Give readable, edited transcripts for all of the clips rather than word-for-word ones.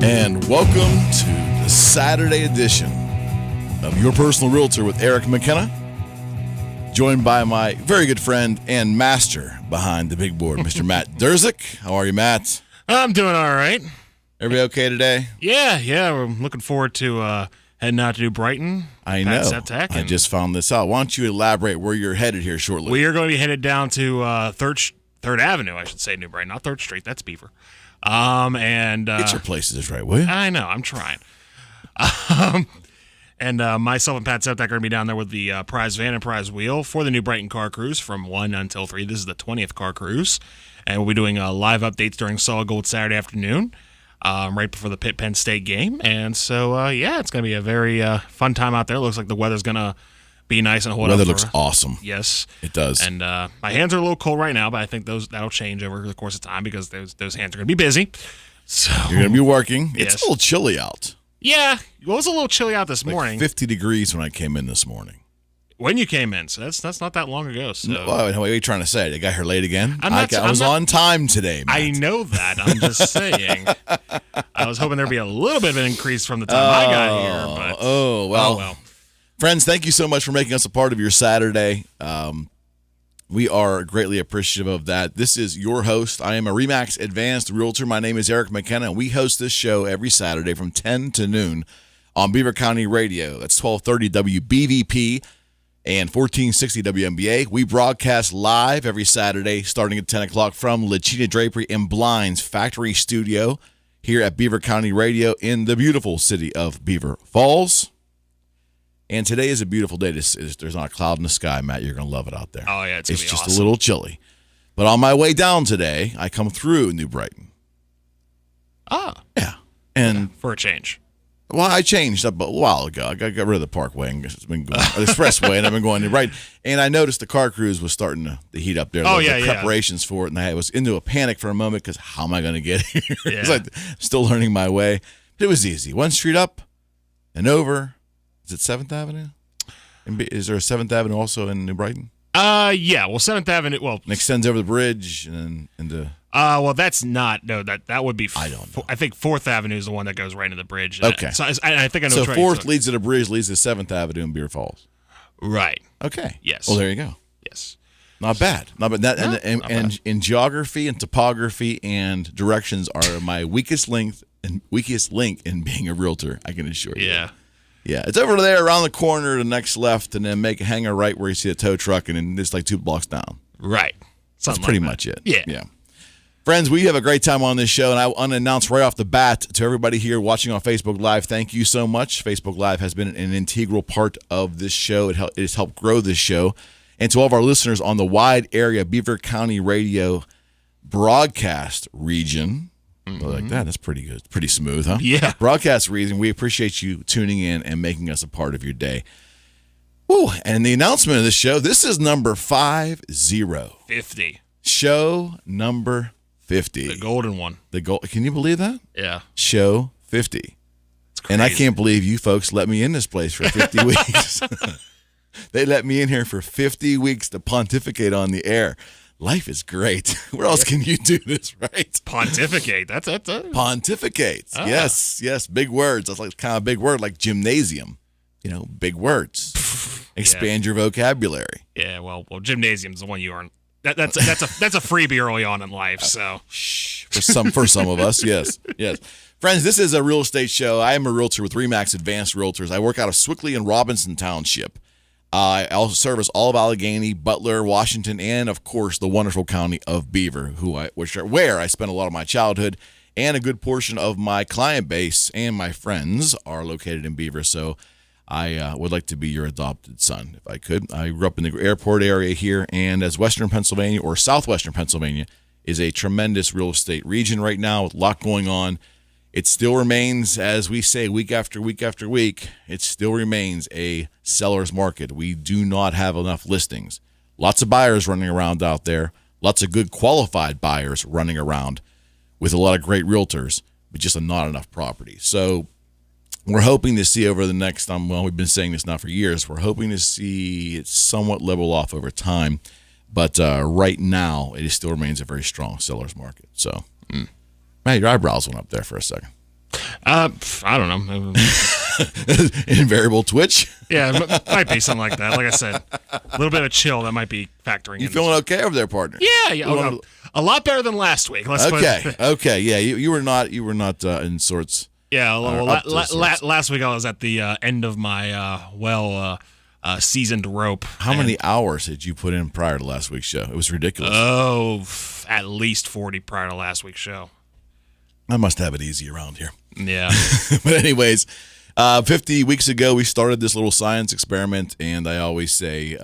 And welcome to the Saturday edition of Your Personal Realtor with Eric McKenna, joined by my very good friend and master behind the big board, Mr. Matt Durzik. How are you, Matt? I'm doing all right. Everybody okay today? Yeah. We're looking forward to heading out to New Brighton. I know. I just found this out. Why don't you elaborate where you're headed here shortly? We are going to be headed down to 3rd Avenue, I should say, New Brighton, not 3rd Street. That's Beaver. Get your places right, will you? I know. I'm trying. And myself and Pat Septak are going to be down there with the prize van and prize wheel for the New Brighton car cruise from 1 until 3. This is the 20th car cruise. And we'll be doing live updates during Solid Gold Saturday afternoon, right before the Pitt-Penn State game. And so, it's going to be a very fun time out there. Looks like the weather's going to be nice and hold up. Weather looks awesome. Yes. It does. And my hands are a little cold right now, but I think that'll change over the course of time because those hands are going to be busy. So you're going to be working. Yes. It's a little chilly out. Yeah. It was a little chilly out this morning. 50 degrees when I came in this morning. When you came in, so that's not that long ago. So what are you trying to say? I got here late again? I was not on time today, Matt. I know that. I'm just saying. I was hoping there'd be a little bit of an increase from the time I got here. But, well. Friends, thank you so much for making us a part of your Saturday. We are greatly appreciative of that. This is your host. I am a RE/MAX Advanced Realtor. My name is Eric McKenna, and we host this show every Saturday from 10 to noon on Beaver County Radio. That's 1230 WBVP and 1460 WMBA. We broadcast live every Saturday starting at 10 o'clock from Lachina Drapery and Blinds Factory Studio here at Beaver County Radio in the beautiful city of Beaver Falls. And today is a beautiful day. There's not a cloud in the sky, Matt. You're going to love it out there. Oh, yeah, it's going to be just awesome. A little chilly. But on my way down today, I come through New Brighton. Ah. Yeah. And for a change. Well, I changed up a while ago. I got rid of the Parkway and it's been going the Expressway, and I've been going to Brighton. And I noticed the car cruise was starting to heat up there. The preparations for it, and I was into a panic for a moment because how am I going to get here? Yeah. It's like still learning my way. But it was easy. One street up and over. Is it 7th Avenue? Is there a 7th Avenue also in New Brighton? Yeah. Well, 7th Avenue. Well, and extends over the bridge and then into. Well, that's not. No, that would be. I don't know. I think 4th Avenue is the one that goes right into the bridge. Okay. So I think I know. So which 4th leads to the bridge, leads to 7th Avenue in Beaver Falls. Right. Okay. Yes. Well, there you go. Yes. Not bad. Not bad. And in geography and topography and directions are my weakest link in being a realtor. I can assure you. Yeah. Yeah, it's over there around the corner, the next left, and then hang a right where you see a tow truck, and then it's like 2 blocks down. Right. That's pretty much it. Yeah. Friends, we have a great time on this show, and I want to announce right off the bat to everybody here watching on Facebook Live, thank you so much. Facebook Live has been an integral part of this show. It has helped grow this show. And to all of our listeners on the wide area Beaver County Radio broadcast region, like that. That's pretty good. Pretty smooth, huh? Yeah. Broadcast reason. We appreciate you tuning in and making us a part of your day. Woo. And the announcement of this show, this is number 50. 50. Show number 50. The golden one. Can you believe that? Yeah. Show 50. It's crazy. And I can't believe you folks let me in this place for 50 weeks. They let me in here for 50 weeks to pontificate on the air. Life is great. Where else can you do this, right? Pontificate. That's Pontificate. Ah. Yes. Big words. That's like kind of a big word, like gymnasium. Big words. Expand your vocabulary. Yeah. Well, gymnasium's the one you aren't. That's a freebie early on in life. So for some of us, yes. Friends, this is a real estate show. I am a realtor with RE/MAX Advanced Realtors. I work out of Swickley and Robinson Township. I also service all of Allegheny, Butler, Washington, and, of course, the wonderful county of Beaver, where I spent a lot of my childhood, and a good portion of my client base and my friends are located in Beaver. So I would like to be your adopted son, if I could. I grew up in the airport area here, and as Western Pennsylvania or Southwestern Pennsylvania is a tremendous real estate region right now with a lot going on. It still remains, as we say week after week after week, it still remains a seller's market. We do not have enough listings. Lots of buyers running around out there, lots of good qualified buyers running around with a lot of great realtors, but just not enough property. So we're hoping to see over the next, we've been saying this now for years, we're hoping to see it somewhat level off over time. But right now, it still remains a very strong seller's market. So, man, your eyebrows went up there for a second. I don't know. Invariable twitch. Yeah, it might be something like that. Like I said, a little bit of chill that might be factoring in. You feeling okay over there, partner? Yeah. A lot better than last week. Okay. Yeah, you were not in sorts. Yeah, last week I was at the end of my seasoned rope. How many hours did you put in prior to last week's show? It was ridiculous. At least 40 prior to last week's show. I must have it easy around here. Yeah. But anyways, 50 weeks ago we started this little science experiment, and I always say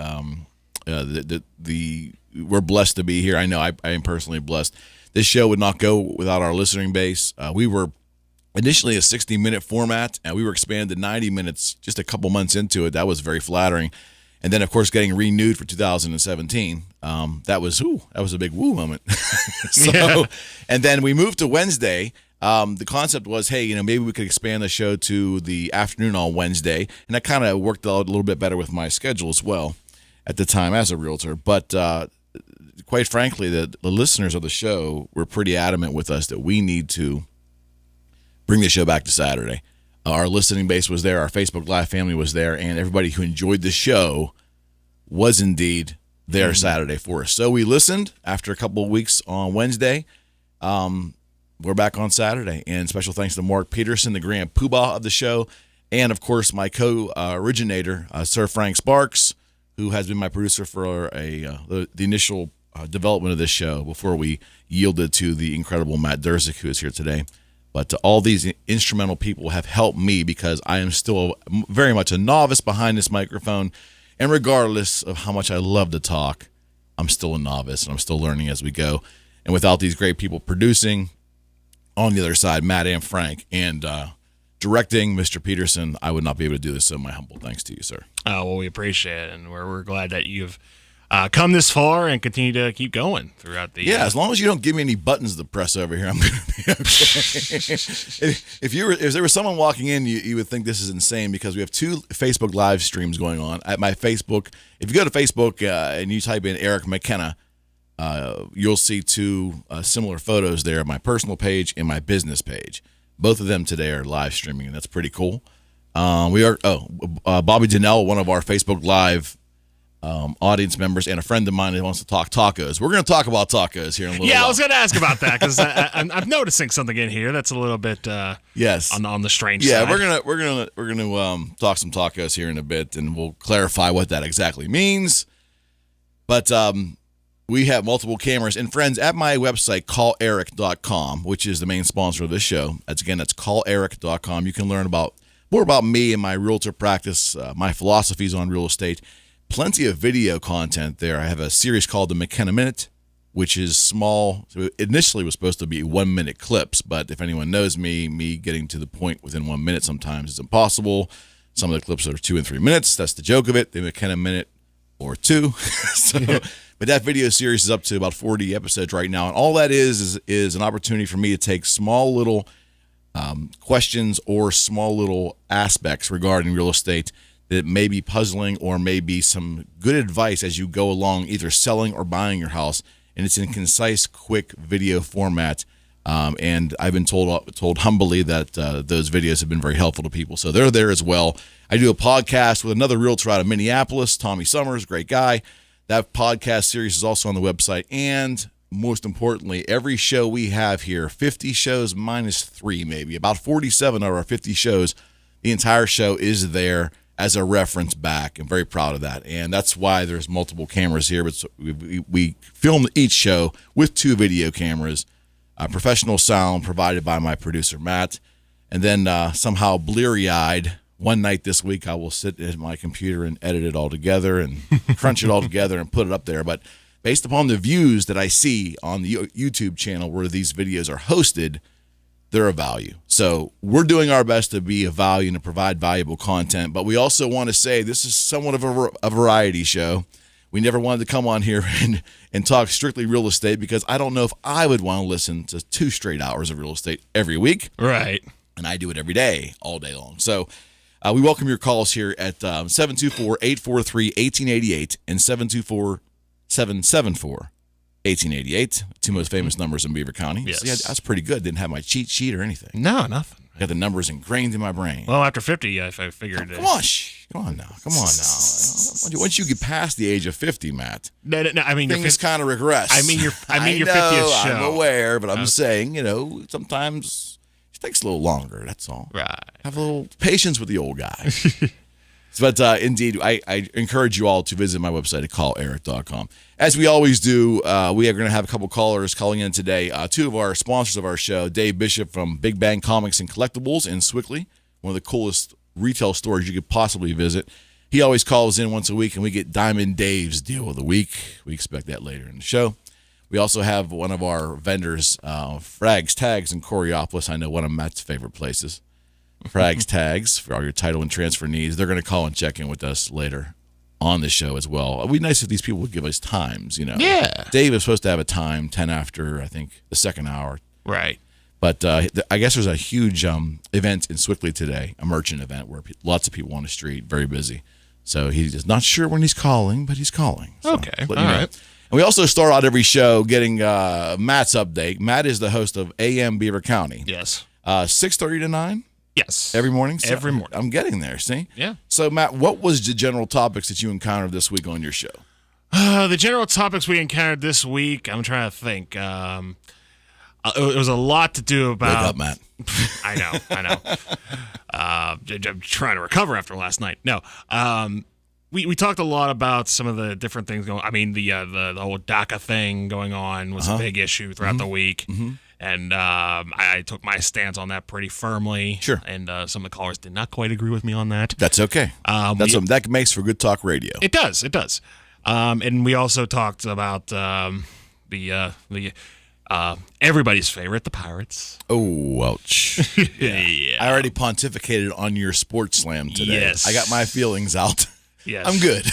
we're blessed to be here. I know I am personally blessed. This show would not go without our listening base. We were initially a 60-minute format, and we were expanded to 90 minutes just a couple months into it. That was very flattering. And then, of course, getting renewed for 2017, that was a big woo moment. And then we moved to Wednesday. The concept was, hey, maybe we could expand the show to the afternoon on Wednesday, and that kind of worked out a little bit better with my schedule as well at the time as a realtor. But quite frankly, the listeners of the show were pretty adamant with us that we need to bring the show back to Saturday. Our listening base was there, our Facebook Live family was there, and everybody who enjoyed the show was indeed there Saturday for us. So we listened after a couple of weeks on Wednesday. We're back on Saturday, and special thanks to Mark Peterson, the grand poobah of the show, and, of course, my co-originator, Sir Frank Sparks, who has been my producer for the initial development of this show before we yielded to the incredible Matt Durzik, who is here today. But all these instrumental people have helped me because I am still very much a novice behind this microphone. And regardless of how much I love to talk, I'm still a novice and I'm still learning as we go. And without these great people producing on the other side, Matt and Frank, and directing Mr. Peterson, I would not be able to do this. So my humble thanks to you, sir. Well, we appreciate it. And we're glad that you've come this far and continue to keep going throughout the as long as you don't give me any buttons to press over here, I'm going to be okay. if there was someone walking in, you would think this is insane because we have two Facebook live streams going on at my Facebook. If you go to Facebook and you type in Eric McKenna, you'll see two similar photos there of my personal page and my business page. Both of them today are live streaming, and that's pretty cool. Bobby Janelle, one of our Facebook Live audience members, and a friend of mine who wants to talk tacos. We're going to talk about tacos here in a little while. Yeah, I was going to ask about that because I'm noticing something in here that's a little bit yes on the strange side. Yeah, we're gonna talk some tacos here in a bit, and we'll clarify what that exactly means. But we have multiple cameras. And friends, at my website, calleric.com, which is the main sponsor of this show, that's calleric.com. You can learn more about me and my realtor practice, my philosophies on real estate. Plenty of video content there. I have a series called the McKenna Minute, which is small. So it initially was supposed to be 1 minute clips, but if anyone knows me getting to the point within 1 minute sometimes is impossible. Some of the clips are 2 and 3 minutes. That's the joke of it. The McKenna Minute or 2. But that video series is up to about 40 episodes right now, and all that is an opportunity for me to take small little questions or small little aspects regarding real estate that may be puzzling or may be some good advice as you go along, either selling or buying your house. And it's in concise, quick video format. And I've been told humbly that those videos have been very helpful to people. So they're there as well. I do a podcast with another realtor out of Minneapolis, Tommy Summers, great guy. That podcast series is also on the website. And most importantly, every show we have here, 50 shows minus 3 maybe, about 47 of our 50 shows, the entire show is there as a reference back. I'm very proud of that. And that's why there's multiple cameras here. But we film each show with 2 video cameras, professional sound provided by my producer, Matt. And then somehow bleary-eyed, one night this week, I will sit at my computer and edit it all together and crunch it all together and put it up there. But based upon the views that I see on the YouTube channel where these videos are hosted, they're of value. So we're doing our best to be of value and to provide valuable content. But we also want to say this is somewhat of a variety show. We never wanted to come on here and talk strictly real estate because I don't know if I would want to listen to 2 straight hours of real estate every week. Right. And I do it every day, all day long. So we welcome your calls here at 724-843-1888 and 724-774-1888. 1888, two most famous numbers in Beaver County. Yes. See, that's pretty good. Didn't have my cheat sheet or anything. No, nothing. Got the numbers ingrained in my brain. Well, after 50, I figured. Come on now. Once you get past the age of 50, Matt, No. I mean, things kind of regress. I mean, your 50th show. I'm aware, but I'm saying, sometimes it takes a little longer. That's all. Right. Have a little patience with the old guy. But indeed, I encourage you all to visit my website at calleric.com. As we always do, we are going to have a couple callers calling in today. Two of our sponsors of our show, Dave Bishop from Big Bang Comics and Collectibles in Swickley, one of the coolest retail stores you could possibly visit. He always calls in once a week, and we get Diamond Dave's Deal of the Week. We expect that later in the show. We also have one of our vendors, Frags Tags in Coriopolis. I know one of Matt's favorite places. Frags Tags for all your title and transfer needs. They're going to call and check in with us later on the show as well. It would be nice if these people would give us times, Yeah. Dave is supposed to have a time, 10 after, I think, the second hour. Right. But I guess there's a huge event in Swickley today, a merchant event where lots of people on the street, very busy. So he's not sure when he's calling, but he's calling. So Okay. All right. And we also start out every show getting Matt's update. Matt is the host of AM Beaver County. Yes. 6:30 to 9? Yes. Every morning? So Every morning. I'm getting there, see? Yeah. So, Matt, what was the general topics that you encountered this week on your show? The general topics we encountered this week, I'm trying to think. It was a lot to do about. Wake up, Matt. I know. I'm trying to recover after last night. No. We talked a lot about some of the different things going. I mean, the whole DACA thing going on was a big issue throughout the week. Mm-hmm. And I took my stance on that pretty firmly. Sure. And some of the callers did not quite agree with me on that. That's okay. That makes for good talk radio. It does. And we also talked about everybody's favorite, the Pirates. Oh, ouch. Yeah. I already pontificated on your sports slam today. Yes. I got my feelings out. Yes. I'm good.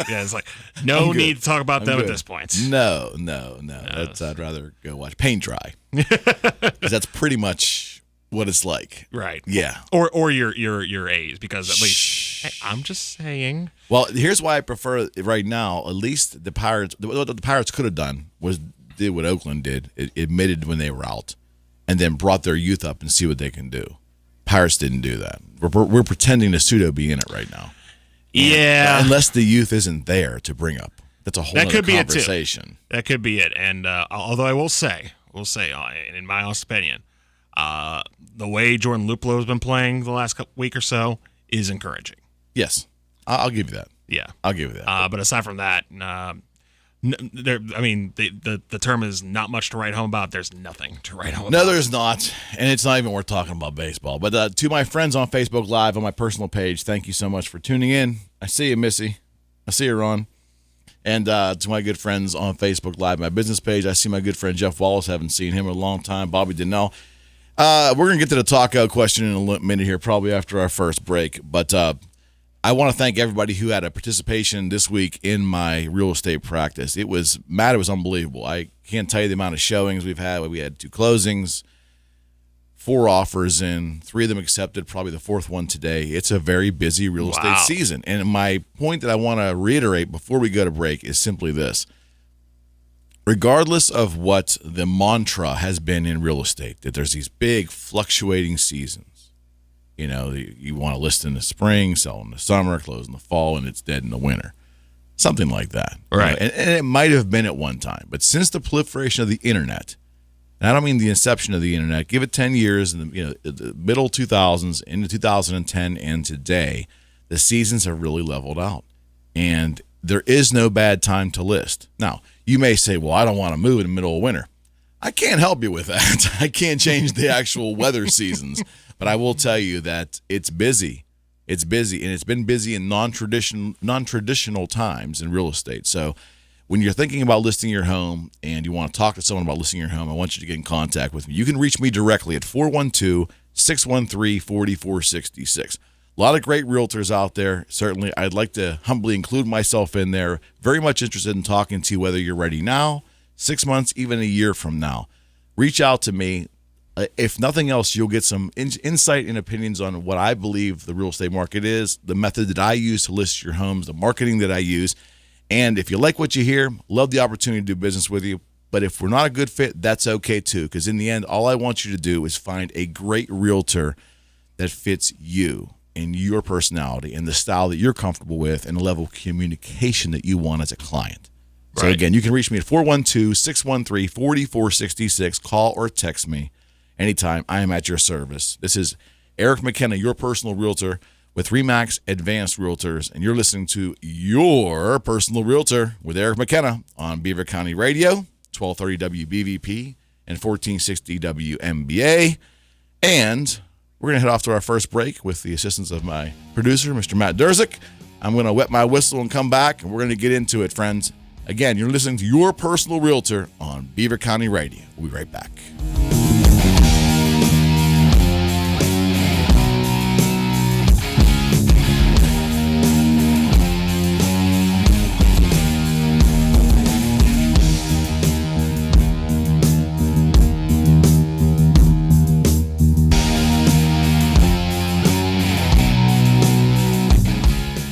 Yeah, it's like no need to talk about them at this point. No. I'd rather go watch paint dry. 'Cause that's pretty much what it's like. Right. Yeah. Or your A's, because at least hey, I'm just saying. Well, here's why I prefer it right now. At least the Pirates, what the Pirates could have done was did what Oakland did. It admitted when they were out, and then brought their youth up and see what they can do. Pirates didn't do that. We're pretending to pseudo be in it right now. Yeah. Unless the youth isn't there to bring up. That's a whole other conversation. That could be it. And although I will say, in my honest opinion, the way Jordan Luplow has been playing the last week or so is encouraging. Yes. I'll give you that. Yeah. I'll give you that. But aside from that, the term is not much to write home about. There's nothing to write home about. No, there's not. And it's not even worth talking about baseball. But to my friends on Facebook Live on my personal page, thank you so much for tuning in. I see you, Missy. I see you, Ron. And to my good friends on Facebook Live, my business page, I see my good friend Jeff Wallace. Haven't seen him in a long time. Bobby Donnell. We're going to get to the taco question in a minute here, probably after our first break. But I want to thank everybody who had a participation this week in my real estate practice. It was unbelievable. I can't tell you the amount of showings we've had. We had 2 closings, 4 offers in, 3 of them accepted, probably the 4th one today. It's a very busy real estate season. And my point that I want to reiterate before we go to break is simply this. Regardless of what the mantra has been in real estate, that there's these big fluctuating seasons. You want to list in the spring, sell in the summer, close in the fall, and it's dead in the winter. Something like that. Right. And it might have been at one time. But since the proliferation of the internet, and I don't mean the inception of the internet, give it 10 years, in the middle 2000s, into 2010, and today, the seasons have really leveled out. And there is no bad time to list. Now, you may say, well, I don't want to move in the middle of winter. I can't help you with that. I can't change the actual weather seasons. But I will tell you that it's busy. It's busy, and it's been busy in non-traditional times in real estate. So when you're thinking about listing your home and you want to talk to someone about listing your home, I want you to get in contact with me. You can reach me directly at 412-613-4466. A lot of great realtors out there. Certainly, I'd like to humbly include myself in there. Very much interested in talking to you, whether you're ready now, 6 months, even a year from now. Reach out to me. If nothing else, you'll get some insight and opinions on what I believe the real estate market is, the method that I use to list your homes, the marketing that I use, And if you like what you hear, love the opportunity to do business with you. But if we're not a good fit, that's okay too, because in the end, all I want you to do is find a great realtor that fits you and your personality and the style that you're comfortable with and the level of communication that you want as a client. Right. So again, you can reach me at 412-613-4466. Call or text me anytime. I am at your service. This is Eric McKenna, your personal realtor with RE/MAX Advanced Realtors, and you're listening to Your Personal Realtor with Eric McKenna on Beaver County Radio, 1230 WBVP and 1460 WMBA. And we're going to head off to our first break with the assistance of my producer, Mr. Matt Durzik. I'm going to wet my whistle and come back, and we're going to get into it, friends. Again, you're listening to Your Personal Realtor on Beaver County Radio. We'll be right back.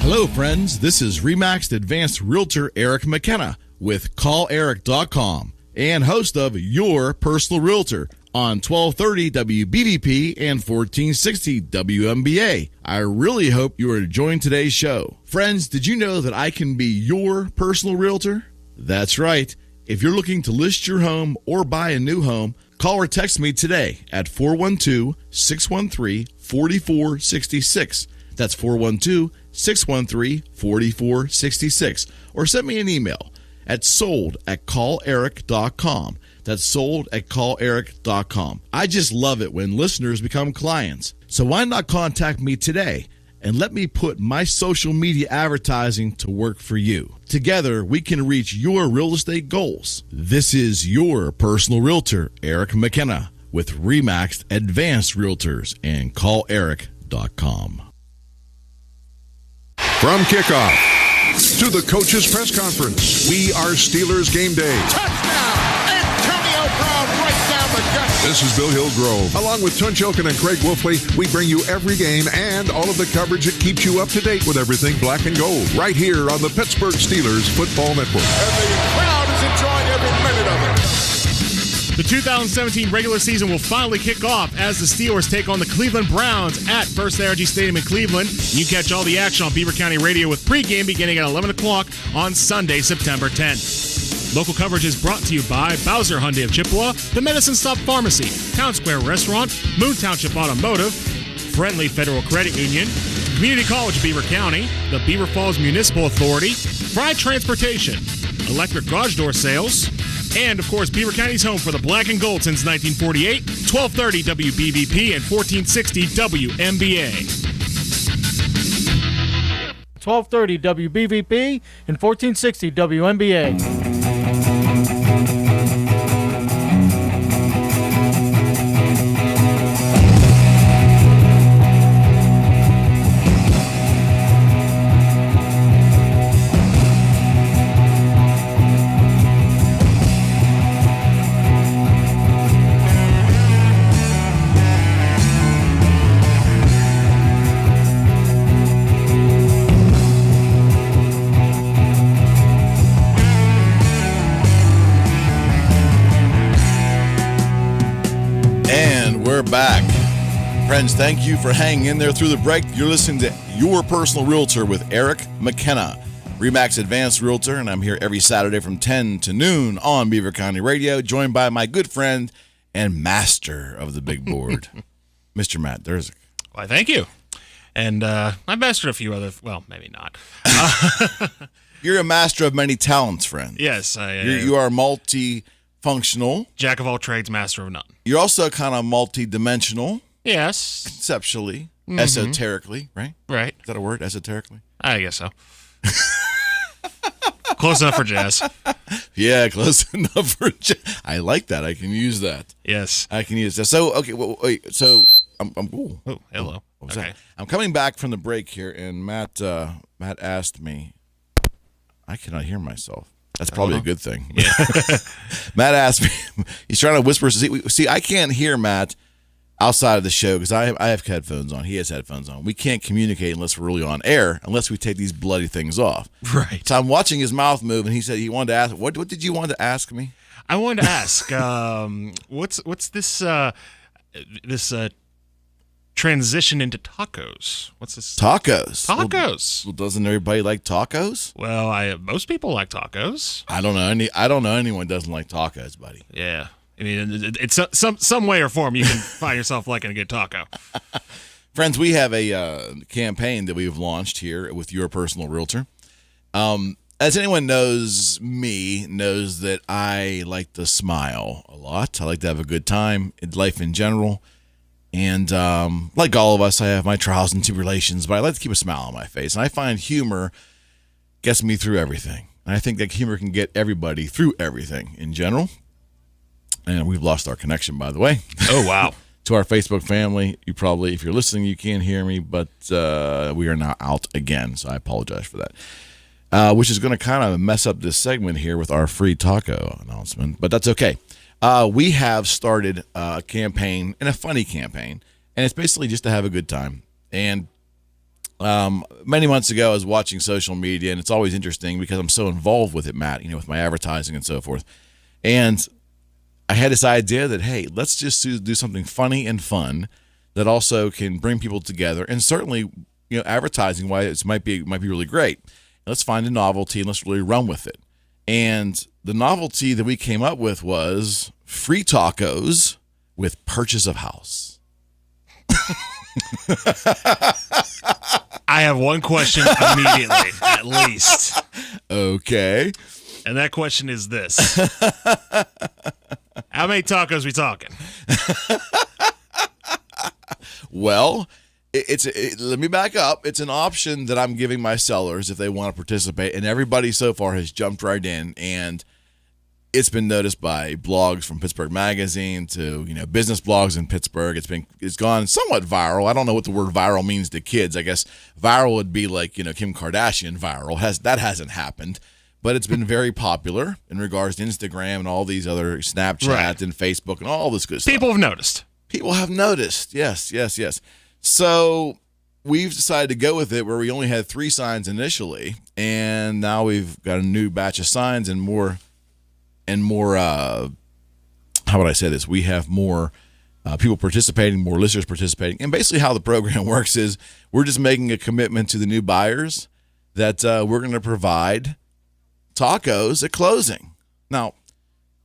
Hello, friends. This is RE/MAX Advanced Realtor Eric McKenna with CallEric.com and host of Your Personal Realtor on 1230 WBVP and 1460 WMBA. I really hope you are enjoying today's show. Friends, did you know that I can be your personal realtor? That's right. If you're looking to list your home or buy a new home, call or text me today at 412-613-4466. That's 412-613-4466. Or send me an email at sold@calleric.com. That's sold@calleric.com. I just love it when listeners become clients. So why not contact me today and let me put my social media advertising to work for you. Together, we can reach your real estate goals. This is your personal realtor, Eric McKenna, with RE/MAX Advanced Realtors and CallEric.com. From kickoff to the coach's press conference, we are Steelers game day. Touchdown! Antonio Brown right down the gut. This is Bill Hillgrove. Along with Tun Chilkin and Craig Wolfley, we bring you every game and all of the coverage that keeps you up to date with everything black and gold. Right here on the Pittsburgh Steelers Football Network. And the crowd is enjoying every minute of it. The 2017 regular season will finally kick off as the Steelers take on the Cleveland Browns at First Energy Stadium in Cleveland. You can catch all the action on Beaver County Radio with pregame beginning at 11 o'clock on Sunday, September 10th. Local coverage is brought to you by Bowser Hyundai of Chippewa, the Medicine Stop Pharmacy, Town Square Restaurant, Moon Township Automotive, Friendly Federal Credit Union, Community College of Beaver County, the Beaver Falls Municipal Authority, Pride Transportation, Electric Garage Door Sales, and, of course, Beaver County's home for the black and gold since 1948, 1230 WBVP and 1460 WMBA. 1230 WBVP and 1460 WMBA. Back. Friends, thank you for hanging in there through the break. You're listening to Your Personal Realtor with Eric McKenna, RE/MAX Advanced Realtor, and I'm here every Saturday from 10 to noon on Beaver County Radio, joined by my good friend and master of the big board, Mr. Matt Durzik. Why, thank you. And I mastered a few other, well, maybe not. You're a master of many talents, friend. Yes. You are multi-functional. Jack of all trades, master of none. You're also kind of multi-dimensional. Yes. Conceptually, esoterically, right? Right. Is that a word, esoterically? I guess so. Close enough for jazz. Yeah, close enough for jazz. I like that. I can use that. Yes. I can use that. So, okay, wait. So, I'm ooh. Oh, hello. What was Okay. that? I'm coming back from the break here, and Matt asked me. I cannot hear myself. That's probably a good thing. Yeah. Matt asked me. He's trying to whisper. See, I can't hear Matt. outside of the show, because I have headphones on. He has headphones on. We can't communicate unless we're really on air, unless we take these bloody things off. Right. So I'm watching his mouth move, and he said he wanted to ask, what did you want to ask me? I wanted to ask, what's this transition into tacos? What's this? Tacos. Tacos. Well, doesn't everybody like tacos? Well, most people like tacos. I don't know anyone doesn't like tacos, buddy. Yeah. I mean, it's some way or form you can find yourself liking a good taco. Friends, we have a campaign that we've launched here with Your Personal Realtor. As anyone knows me, knows that I like to smile a lot. I like to have a good time in life in general. And like all of us, I have my trials and tribulations, but I like to keep a smile on my face. And I find humor gets me through everything. And I think that humor can get everybody through everything in general. And we've lost our connection, by the way. Oh, wow. To our Facebook family. You probably, if you're listening, you can't hear me, but we are now out again. So I apologize for that. Which is going to kind of mess up this segment here with our free taco announcement, but that's okay. We have started a campaign, and a funny campaign, and it's basically just to have a good time. And many months ago, I was watching social media, and it's always interesting because I'm so involved with it, Matt, with my advertising and so forth. And I had this idea that, hey, let's just do something funny and fun that also can bring people together, and certainly, advertising wise, it might be really great. Let's find a novelty and let's really run with it. And the novelty that we came up with was free tacos with purchase of house. I have one question immediately, at least. Okay. And that question is this. How many tacos we talking? Well, let me back up. It's an option that I'm giving my sellers if they want to participate, and everybody so far has jumped right in, and it's been noticed by blogs from Pittsburgh Magazine to business blogs in Pittsburgh. It's gone somewhat viral. I don't know what the word viral means to kids. I guess viral would be like Kim Kardashian viral. That hasn't happened, but it's been very popular in regards to Instagram and all these other Snapchat Right. and Facebook and all this good stuff. People have noticed. People have noticed. Yes. So we've decided to go with it where we only had 3 signs initially, and now we've got a new batch of signs and more, how would I say this? We have more people participating, more listeners participating. And basically how the program works is we're just making a commitment to the new buyers that we're going to provide tacos at closing. Now,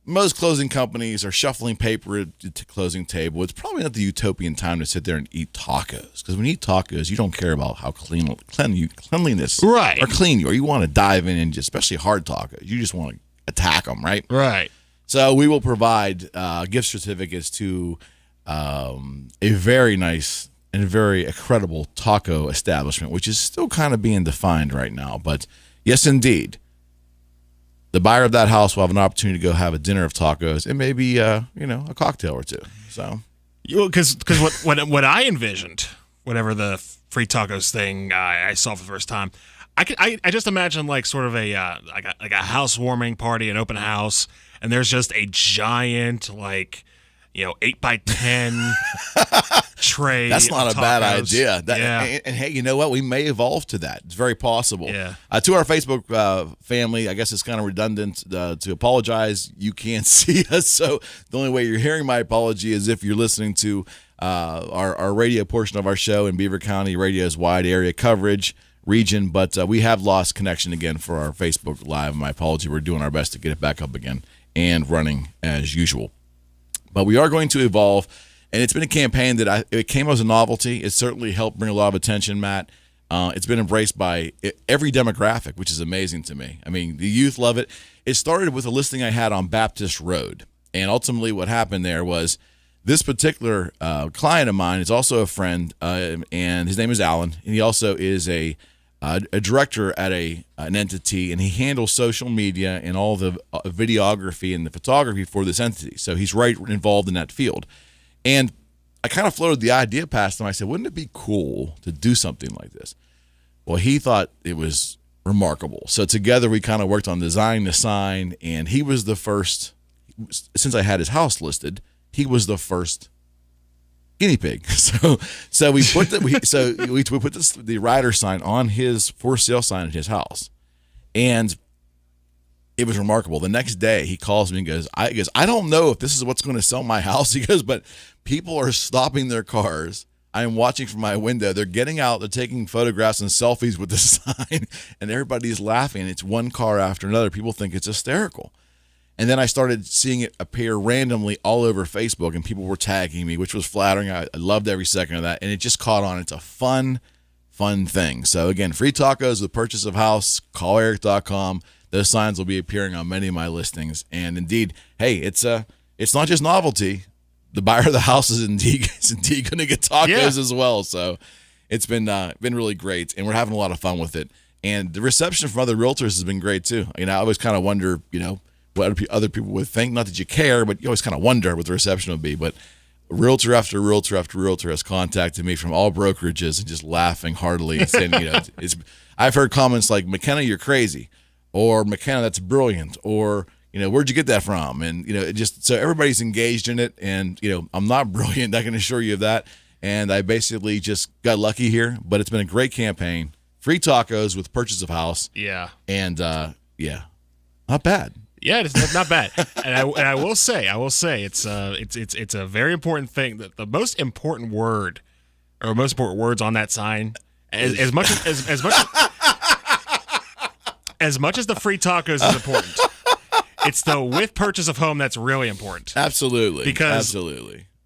most closing companies are shuffling paper at the closing table. It's probably not the utopian time to sit there and eat tacos, because when you eat tacos, you don't care about how cleanliness Right. or clean you are. You want to dive in and especially hard tacos. You just want to attack them, right? Right. So we will provide gift certificates to a very nice and very incredible taco establishment, which is still kind of being defined right now. But yes, indeed. The buyer of that house will have an opportunity to go have a dinner of tacos and maybe, a cocktail or two. So, Because what I envisioned, whatever the free tacos thing I saw for the first time, I just imagine like sort of a housewarming party, an open house, and there's just a giant 8x10 tray. that's not of a bad tacos. idea. Yeah. And hey, you know what? We may evolve to that. It's very possible. Yeah. To our Facebook family, I guess it's kind of redundant to apologize. You can't see us, so the only way you're hearing my apology is if you're listening to our radio portion of our show in Beaver County Radio's wide area coverage region. But we have lost connection again for our Facebook Live. My apology. We're doing our best to get it back up again and running as usual. But we are going to evolve, and it's been a campaign that it came as a novelty. It certainly helped bring a lot of attention, Matt. It's been embraced by every demographic, which is amazing to me. I mean, the youth love it. It started with a listing I had on Baptist Road, and ultimately what happened there was this particular client of mine is also a friend, and his name is Alan, and he also is a director at an entity, and he handles social media and all the videography and the photography for this entity. So he's right involved in that field. And I kind of floated the idea past him. I said, wouldn't it be cool to do something like this? Well, he thought it was remarkable. So together we kind of worked on designing the sign, and he was the first, since I had his house listed, he was the first guinea pig. So we put the rider sign on his for sale sign at his house, and it was remarkable. The next day he calls me and goes, I don't know if this is what's going to sell my house. He goes, but people are stopping their cars. I am watching from my window. They're getting out. They're taking photographs and selfies with the sign, and everybody's laughing. It's one car after another. People think it's hysterical. And then I started seeing it appear randomly all over Facebook, and people were tagging me, which was flattering. I loved every second of that, and it just caught on. It's a fun thing. So, again, free tacos with purchase of house, calleric.com. Those signs will be appearing on many of my listings. And, indeed, hey, it's not just novelty. The buyer of the house is indeed going to get tacos as well. So it's been really great, and we're having a lot of fun with it. And the reception from other realtors has been great, too. I always kind of wonder, what other people would think. Not that you care, but you always kind of wonder what the reception would be. But realtor after realtor after realtor has contacted me from all brokerages and just laughing heartily and saying, I've heard comments like, McKenna, you're crazy, or McKenna, that's brilliant, or where'd you get that from? And it just, so everybody's engaged in it. And I'm not brilliant, I can assure you of that. And I basically just got lucky here, but it's been a great campaign. Free tacos with purchase of house. Yeah. And not bad. Yeah, it's not bad. And I will say, it's a very important thing. That the most important word, or most important words on that sign, as much as the free tacos is important, it's the with purchase of home that's really important. Absolutely. Because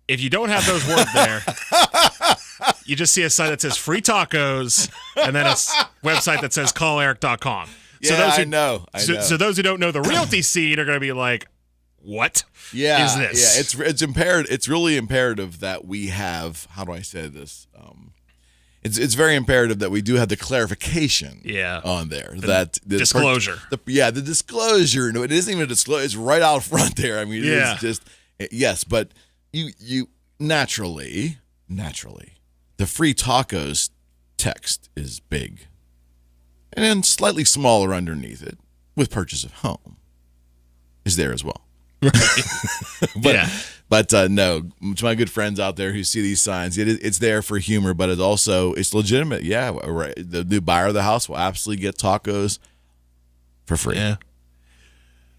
if you don't have those words there, you just see a sign that says free tacos and then a website that says calleric.com. Yeah, I know. So those who don't know the realty scene are going to be like, what is this? Yeah, it's imperative. It's really imperative that we have, how do I say this? It's very imperative that we do have the clarification on there. The disclosure. The disclosure. No, it isn't even a disclosure. It's right out front there. I mean, it's just, yes, but you naturally, the free tacos text is big. And then slightly smaller underneath it, with purchase of home, is there as well. But no, to my good friends out there who see these signs, it's there for humor, but it's legitimate. Yeah, right. The new buyer of the house will absolutely get tacos for free. Yeah.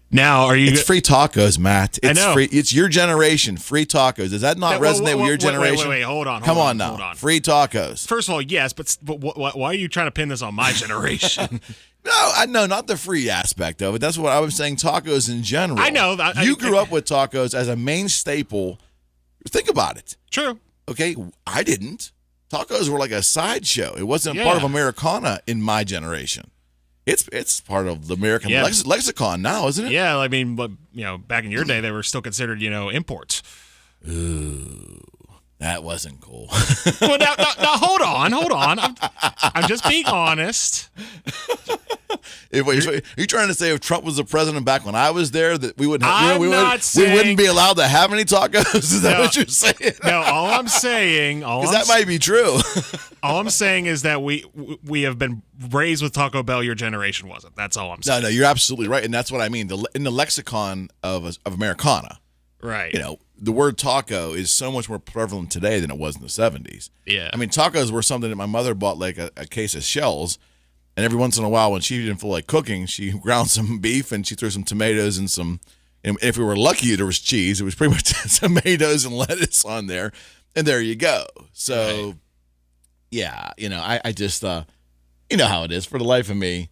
Now, it's free tacos, Matt. It's I know. Free. It's your generation. Free tacos. Does that not resonate with your generation? Wait, hold on. Come on now. Free tacos. First of all, yes, but why are you trying to pin this on my generation? No, not the free aspect of it. That's what I was saying. Tacos in general. I know. You grew up with tacos as a main staple. Think about it. True. Okay, I didn't. Tacos were like a sideshow. It wasn't part of Americana in my generation. It's part of the American lexicon now, isn't it? Yeah, I mean, but back in your day, they were still considered, imports. Ooh, that wasn't cool. Well, now, hold on. I'm just being honest. Are you trying to say if Trump was the president back when I was there that we wouldn't we wouldn't be allowed to have any tacos? Is that what you're saying? No, all I'm saying, that might be true. All I'm saying is that we have been raised with Taco Bell. Your generation wasn't. That's all I'm saying. No, you're absolutely right, and that's what I mean. In the lexicon of Americana, right? The word taco is so much more prevalent today than it was in the 70s. Yeah, I mean, tacos were something that my mother bought like a case of shells. And every once in a while, when she didn't feel like cooking, she ground some beef and she threw some tomatoes and and if we were lucky, there was cheese. It was pretty much tomatoes and lettuce on there. And there you go. So, I just, you know how it is. For the life of me,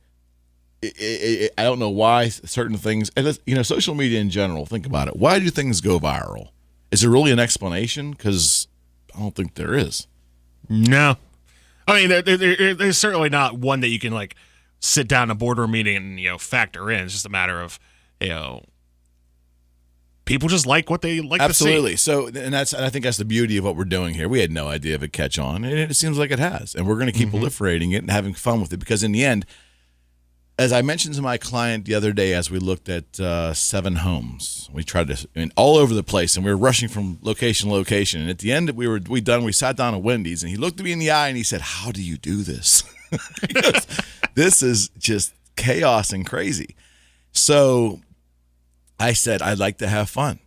I don't know why certain things, and social media in general, think about it. Why do things go viral? Is there really an explanation? Because I don't think there is. No. I mean, there's certainly not one that you can sit down in a boardroom meeting and factor in. It's just a matter of people just like what they like. Absolutely. To see. So, and I think that's the beauty of what we're doing here. We had no idea if it catch on, and it seems like it has, and we're going to keep proliferating it and having fun with it because in the end, as I mentioned to my client the other day, as we looked at 7 homes, we tried to, all over the place, and we were rushing from location to location. And at the end, we sat down at Wendy's, and he looked at me in the eye, and he said, "How do you do this?" Goes, "This is just chaos and crazy." So I said, "I'd like to have fun.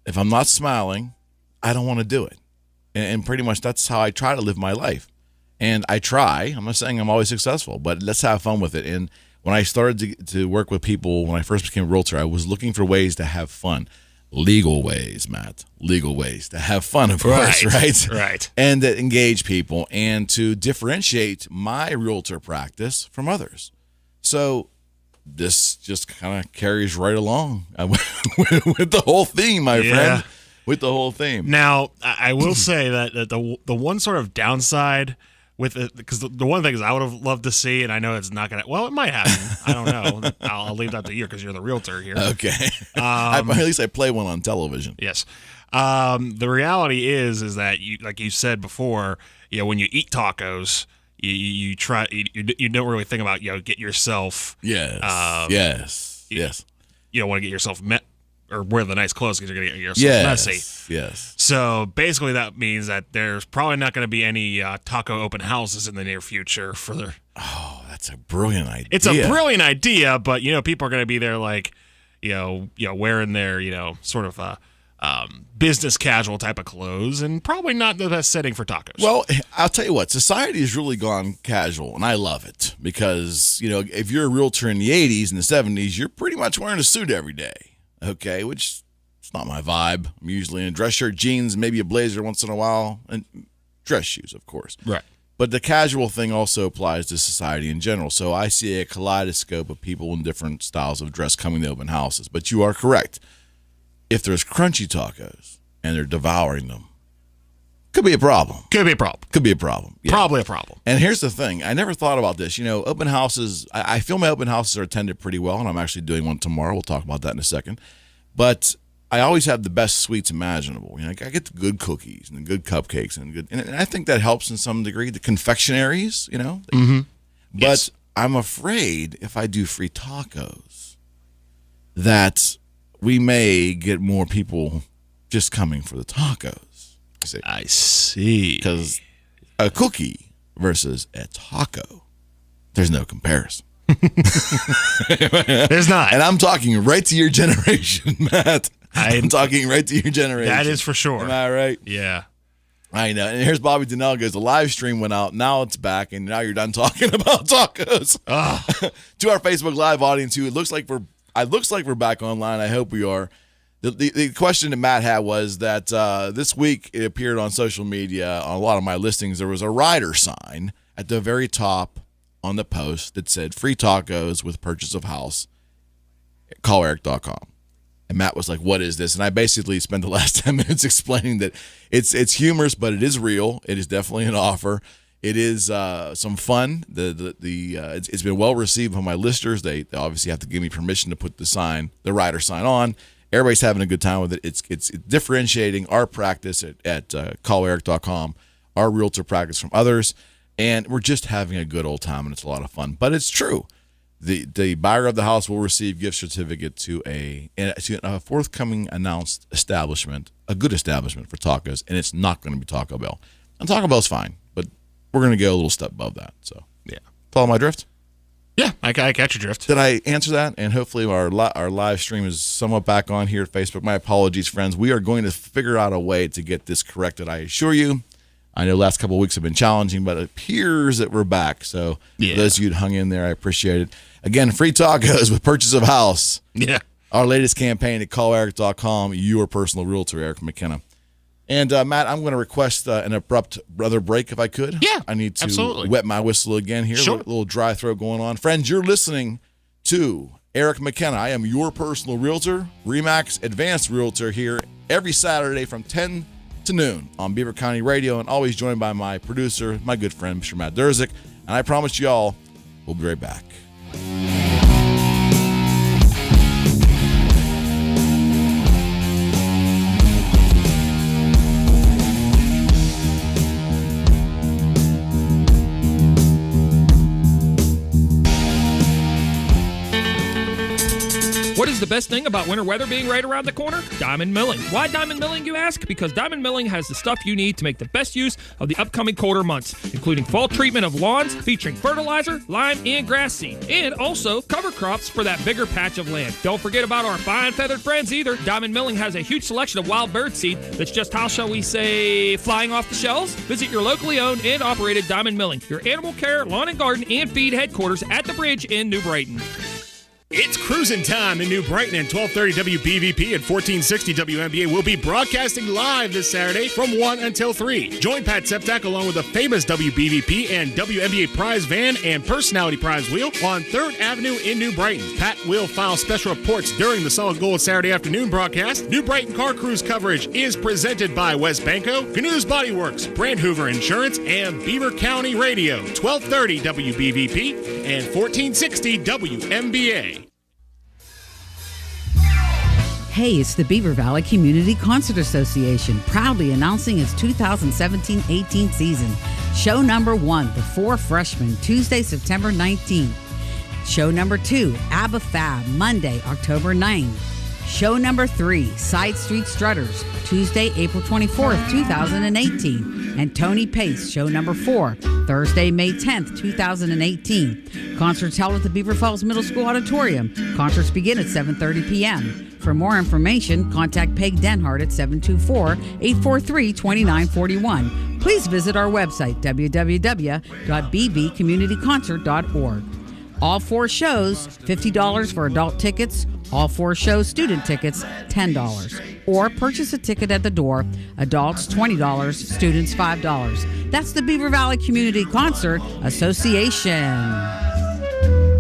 If I'm not smiling, I don't want to do it." And pretty much that's how I try to live my life. And I try. I'm not saying I'm always successful, but let's have fun with it. And when I started to work with people, when I first became a realtor, I was looking for ways to have fun. Legal ways, Matt. Legal ways to have fun, of course, right? Right. And to engage people and to differentiate my realtor practice from others. So this just kind of carries right along with the whole theme, my friend. With the whole theme. Now, I will say that the one sort of downside with it, because the one thing is I would have loved to see, and I know it's not going to, well, it might happen. I don't know. I'll leave that to you because you're the realtor here. Okay. At least I play one on television. Yes. The reality is that you, like you said before, when you eat tacos, you try, you don't really think about, get yourself. Yes. Yes. You don't want to get yourself met. Or wear the nice clothes because you're going to get yourself messy. Yes. So basically that means that there's probably not going to be any taco open houses in the near future for the... Oh, that's a brilliant idea. It's a brilliant idea, but, people are going to be there like, wearing their, sort of business casual type of clothes and probably not the best setting for tacos. Well, I'll tell you what, society has really gone casual, and I love it because, if you're a realtor in the 80s and the 70s, you're pretty much wearing a suit every day. Okay, which it's not my vibe. I'm usually in a dress shirt, jeans, maybe a blazer once in a while, and dress shoes, of course. Right. But the casual thing also applies to society in general. So I see a kaleidoscope of people in different styles of dress coming to open houses. But you are correct. If there's crunchy tacos and they're devouring them, could be a problem. Could be a problem. Could be a problem. Yeah. Probably a problem. And here's the thing. I never thought about this. Open houses, I feel my open houses are attended pretty well, and I'm actually doing one tomorrow. We'll talk about that in a second. But I always have the best sweets imaginable. I get the good cookies and the good cupcakes and I think that helps in some degree. The confectionaries, Mm-hmm. But yes. I'm afraid if I do free tacos that we may get more people just coming for the tacos. I see. Because a cookie versus a taco, there's no comparison. There's not. And I'm talking right to your generation, Matt. I'm talking right to your generation. That is for sure. Am I right? Yeah. I know. And here's Bobby Donnell goes, the live stream went out. Now it's back, and now you're done talking about tacos. To our Facebook Live audience, who it looks like we're back online. I hope we are. The question that Matt had was that this week it appeared on social media on a lot of my listings. There was a rider sign at the very top on the post that said free tacos with purchase of house. Call Eric.com. And Matt was like, what is this? And I basically spent the last 10 minutes explaining that it's humorous, but it is real. It is definitely an offer. It is some fun. It's been well received by my listers. They obviously have to give me permission to put the rider sign on. Everybody's having a good time with it. It's differentiating our practice at calleric.com, our realtor practice from others, and we're just having a good old time, and it's a lot of fun. But it's true. The buyer of the house will receive gift certificate to a forthcoming announced establishment, a good establishment for tacos, and it's not going to be Taco Bell. And Taco Bell's fine, but we're going to go a little step above that. So, yeah. Follow my drift? Yeah, I catch your drift. Did I answer that? And hopefully our live stream is somewhat back on here at Facebook. My apologies, friends. We are going to figure out a way to get this corrected, I assure you. I know last couple of weeks have been challenging, but it appears that we're back. So those of you who hung in there, I appreciate it. Again, free tacos with purchase of house. Yeah. Our latest campaign at calleric.com, your personal realtor, Eric McKenna. And, Matt, I'm going to request an abrupt brother break if I could. Yeah, I need to absolutely. wet my whistle again here. Sure. A little dry throat going on. Friends, you're listening to Eric McKenna. I am your personal realtor, RE/MAX Advanced Realtor, here every Saturday from 10 to noon on Beaver County Radio, and always joined by my producer, my good friend, Mr. Matt Durzik. And I promise you all, we'll be right back. What what is the best thing about winter weather being right around the corner? Diamond Milling. Why Diamond Milling, you ask? Because Diamond Milling has the stuff you need to make the best use of the upcoming colder months, including fall treatment of lawns featuring fertilizer, lime, and grass seed, and also cover crops for that bigger patch of land. Don't forget about our fine feathered friends either. Diamond Milling has a huge selection of wild bird seed that's just, how shall we say, flying off the shelves. Visit your locally owned and operated Diamond Milling, your animal care, lawn and garden, and feed headquarters at the Bridge in New Brighton. It's cruising time in New Brighton, and 1230 WBVP and 1460 WMBA will be broadcasting live this Saturday from 1 until 3. Join Pat Septak along with a famous WBVP and WMBA prize van and personality prize wheel on 3rd Avenue in New Brighton. Pat will file special reports during the Solid Gold Saturday afternoon broadcast. New Brighton Car Cruise coverage is presented by West Banco, Canoes Body Works, Brand Hoover Insurance, and Beaver County Radio. 1230 WBVP and 1460 WMBA. Hey, it's the Beaver Valley Community Concert Association, proudly announcing its 2017-18 season. Show number 1, The Four Freshmen, Tuesday, September 19th. Show number 2, ABBA Fab, Monday, October 9th. Show number 3, Side Street Strutters, Tuesday, April 24th, 2018. And Tony Pace, show number 4, Thursday, May 10th, 2018. Concerts held at the Beaver Falls Middle School Auditorium. Concerts begin at 7:30 p.m. For more information, contact Peg Denhart at 724-843-2941. Please visit our website, www.bbcommunityconcert.org. All 4 shows, $50 for adult tickets. All 4 shows, student tickets, $10. Or purchase a ticket at the door. Adults, $20. Students, $5. That's the Beaver Valley Community Concert Association.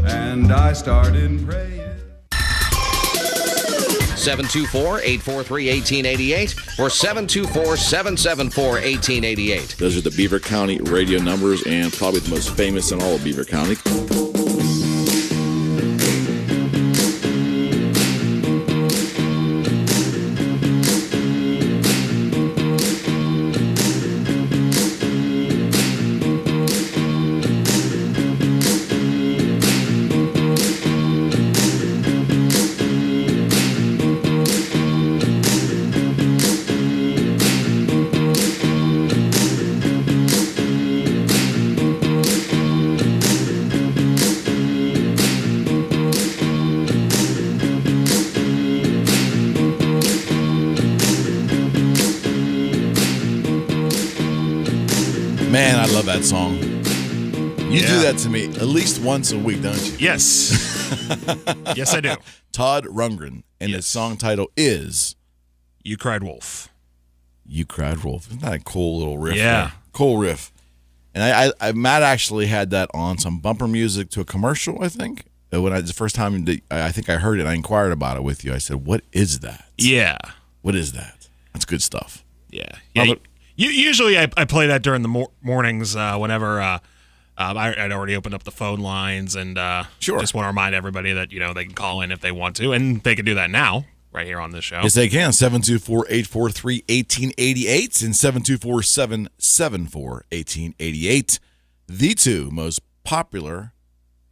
And I started praying. 724-843-1888 or 724-774-1888. Those are the Beaver County radio numbers, and probably the most famous in all of Beaver County. Man, I love that song. You do that to me at least once a week, don't you? Yes. Yes, I do. Todd Rundgren, and his song title is You Cried Wolf. You Cried Wolf. Isn't that a cool little riff? Yeah. There? Cool riff. And Matt actually had that on some bumper music to a commercial, I think. When the first time I think I heard it, I inquired about it with you. I said, what is that? Yeah. What is that? That's good stuff. Yeah. Usually I play that during the mornings whenever I'd already opened up the phone lines and just want to remind everybody that, they can call in if they want to, and they can do that now right here on this show. Yes, they can. 724-843-1888 and 724-774-1888. The 2 most popular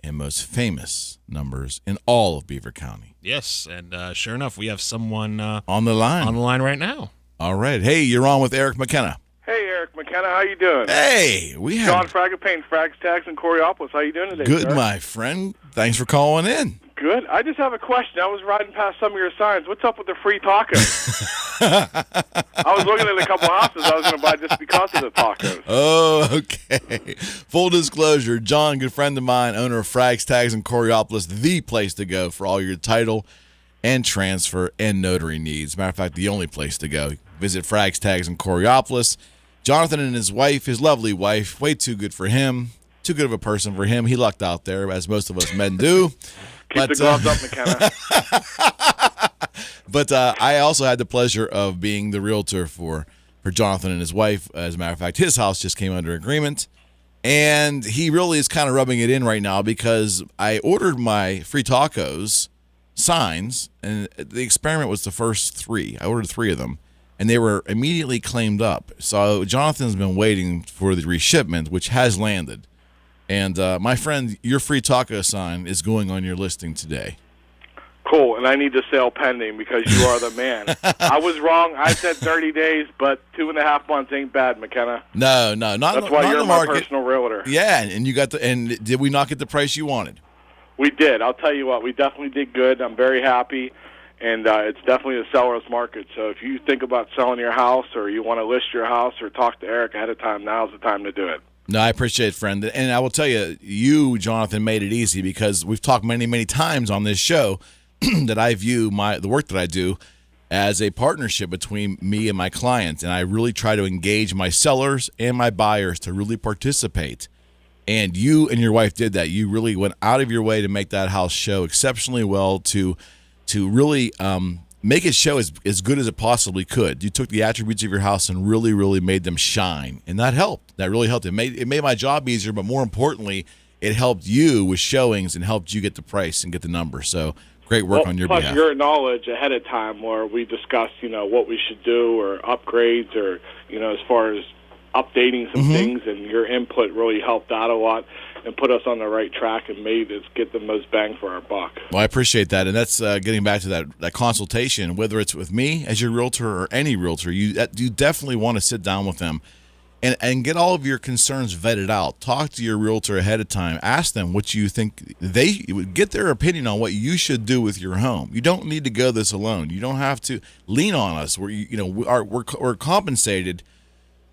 and most famous numbers in all of Beaver County. Yes, and sure enough, we have someone on the line right now. All right. Hey, you're on with Eric McKenna. Hey, Eric McKenna, how you doing? Hey, we have John Fragapane, Frags Tags in Coriopolis. How you doing today, Good, sir? my friend. Thanks for calling in. Good. I just have a question. I was riding past some of your signs. What's up with the free tacos? I was looking at a couple houses I was going to buy just because of the tacos. Oh, okay. Full disclosure, John, good friend of mine, owner of Frags Tags in Coriopolis, the place to go for all your title and transfer and notary needs. Matter of fact, the only place to go. Visit Frags Tags in Coriopolis. Jonathan and his wife, his lovely wife, way too good for him. Too good of a person for him. He lucked out there, as most of us men do. Keep the gloves up, McKenna. But I also had the pleasure of being the realtor for Jonathan and his wife. As a matter of fact, his house just came under agreement. And he really is kind of rubbing it in right now because I ordered my free tacos signs, and the experiment was the first 3. I ordered 3 of them, and they were immediately claimed up. So Jonathan's been waiting for the reshipment, which has landed. And my friend, your free taco sign is going on your listing today. Cool, and I need the sale pending because you are the man. I was wrong. I said 30 days, but 2.5 months ain't bad, McKenna. No, That's not why not you're the my market. personal realtor. Yeah, and you got and did we not get the price you wanted? We did. I'll tell you what, we definitely did good. I'm very happy, and it's definitely a seller's market. So if you think about selling your house or you want to list your house or talk to Eric ahead of time, now's the time to do it. No, I appreciate it, friend. And I will tell you, you, Jonathan, made it easy because we've talked many, many times on this show that I view the work that I do as a partnership between me and my clients, and I really try to engage my sellers and my buyers to really participate. And you and your wife did that. You really went out of your way to make that house show exceptionally well, to really make it show as good as it possibly could. You took the attributes of your house and really, really made them shine, and that helped. That really helped. It made my job easier, but more importantly, it helped you with showings and helped you get the price and get the number. So great work on your plus behalf. Your knowledge ahead of time where we discussed, what we should do or upgrades or, as far as updating some things, and your input really helped out a lot and put us on the right track and made us get the most bang for our buck. Well, I appreciate that, and that's getting back to that consultation, whether it's with me as your realtor or any realtor, you definitely want to sit down with them and get all of your concerns vetted out. Talk to your realtor ahead of time. Ask them what you think. Get their opinion on what you should do with your home. You don't need to go this alone. You don't have to lean on us. We're compensated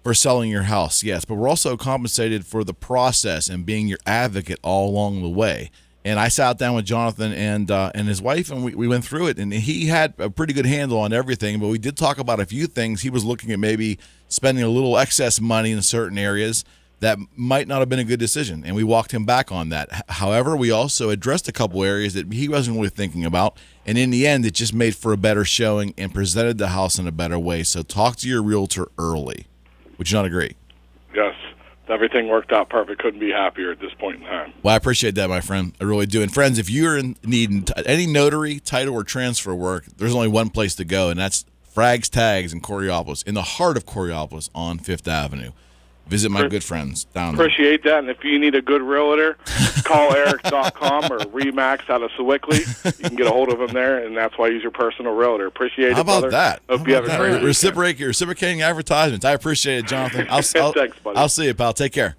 for selling your house, yes, but we're also compensated for the process and being your advocate all along the way. And I sat down with Jonathan and his wife, and we went through it, and he had a pretty good handle on everything, but we did talk about a few things. He was looking at maybe spending a little excess money in certain areas that might not have been a good decision, and we walked him back on that. However, we also addressed a couple areas that he wasn't really thinking about, and in the end, it just made for a better showing and presented the house in a better way. So talk to your realtor early. Would you not agree? Yes. Everything worked out perfect. Couldn't be happier at this point in time. Well, I appreciate that, my friend. I really do. And friends, if you're in need any notary, title, or transfer work, there's only one place to go, and that's Frags Tags in Coriopolis, in the heart of Coriopolis on 5th Avenue. Visit my good friends down there. Appreciate that. And if you need a good realtor, call Eric.com or Remax out of Sewickley. You can get a hold of him there, and that's why he's your personal realtor. Appreciate it, How about brother. that? Hope you have a great weekend. Reciprocating advertisements. I appreciate it, Jonathan. Thanks, buddy. I'll see you, pal. Take care.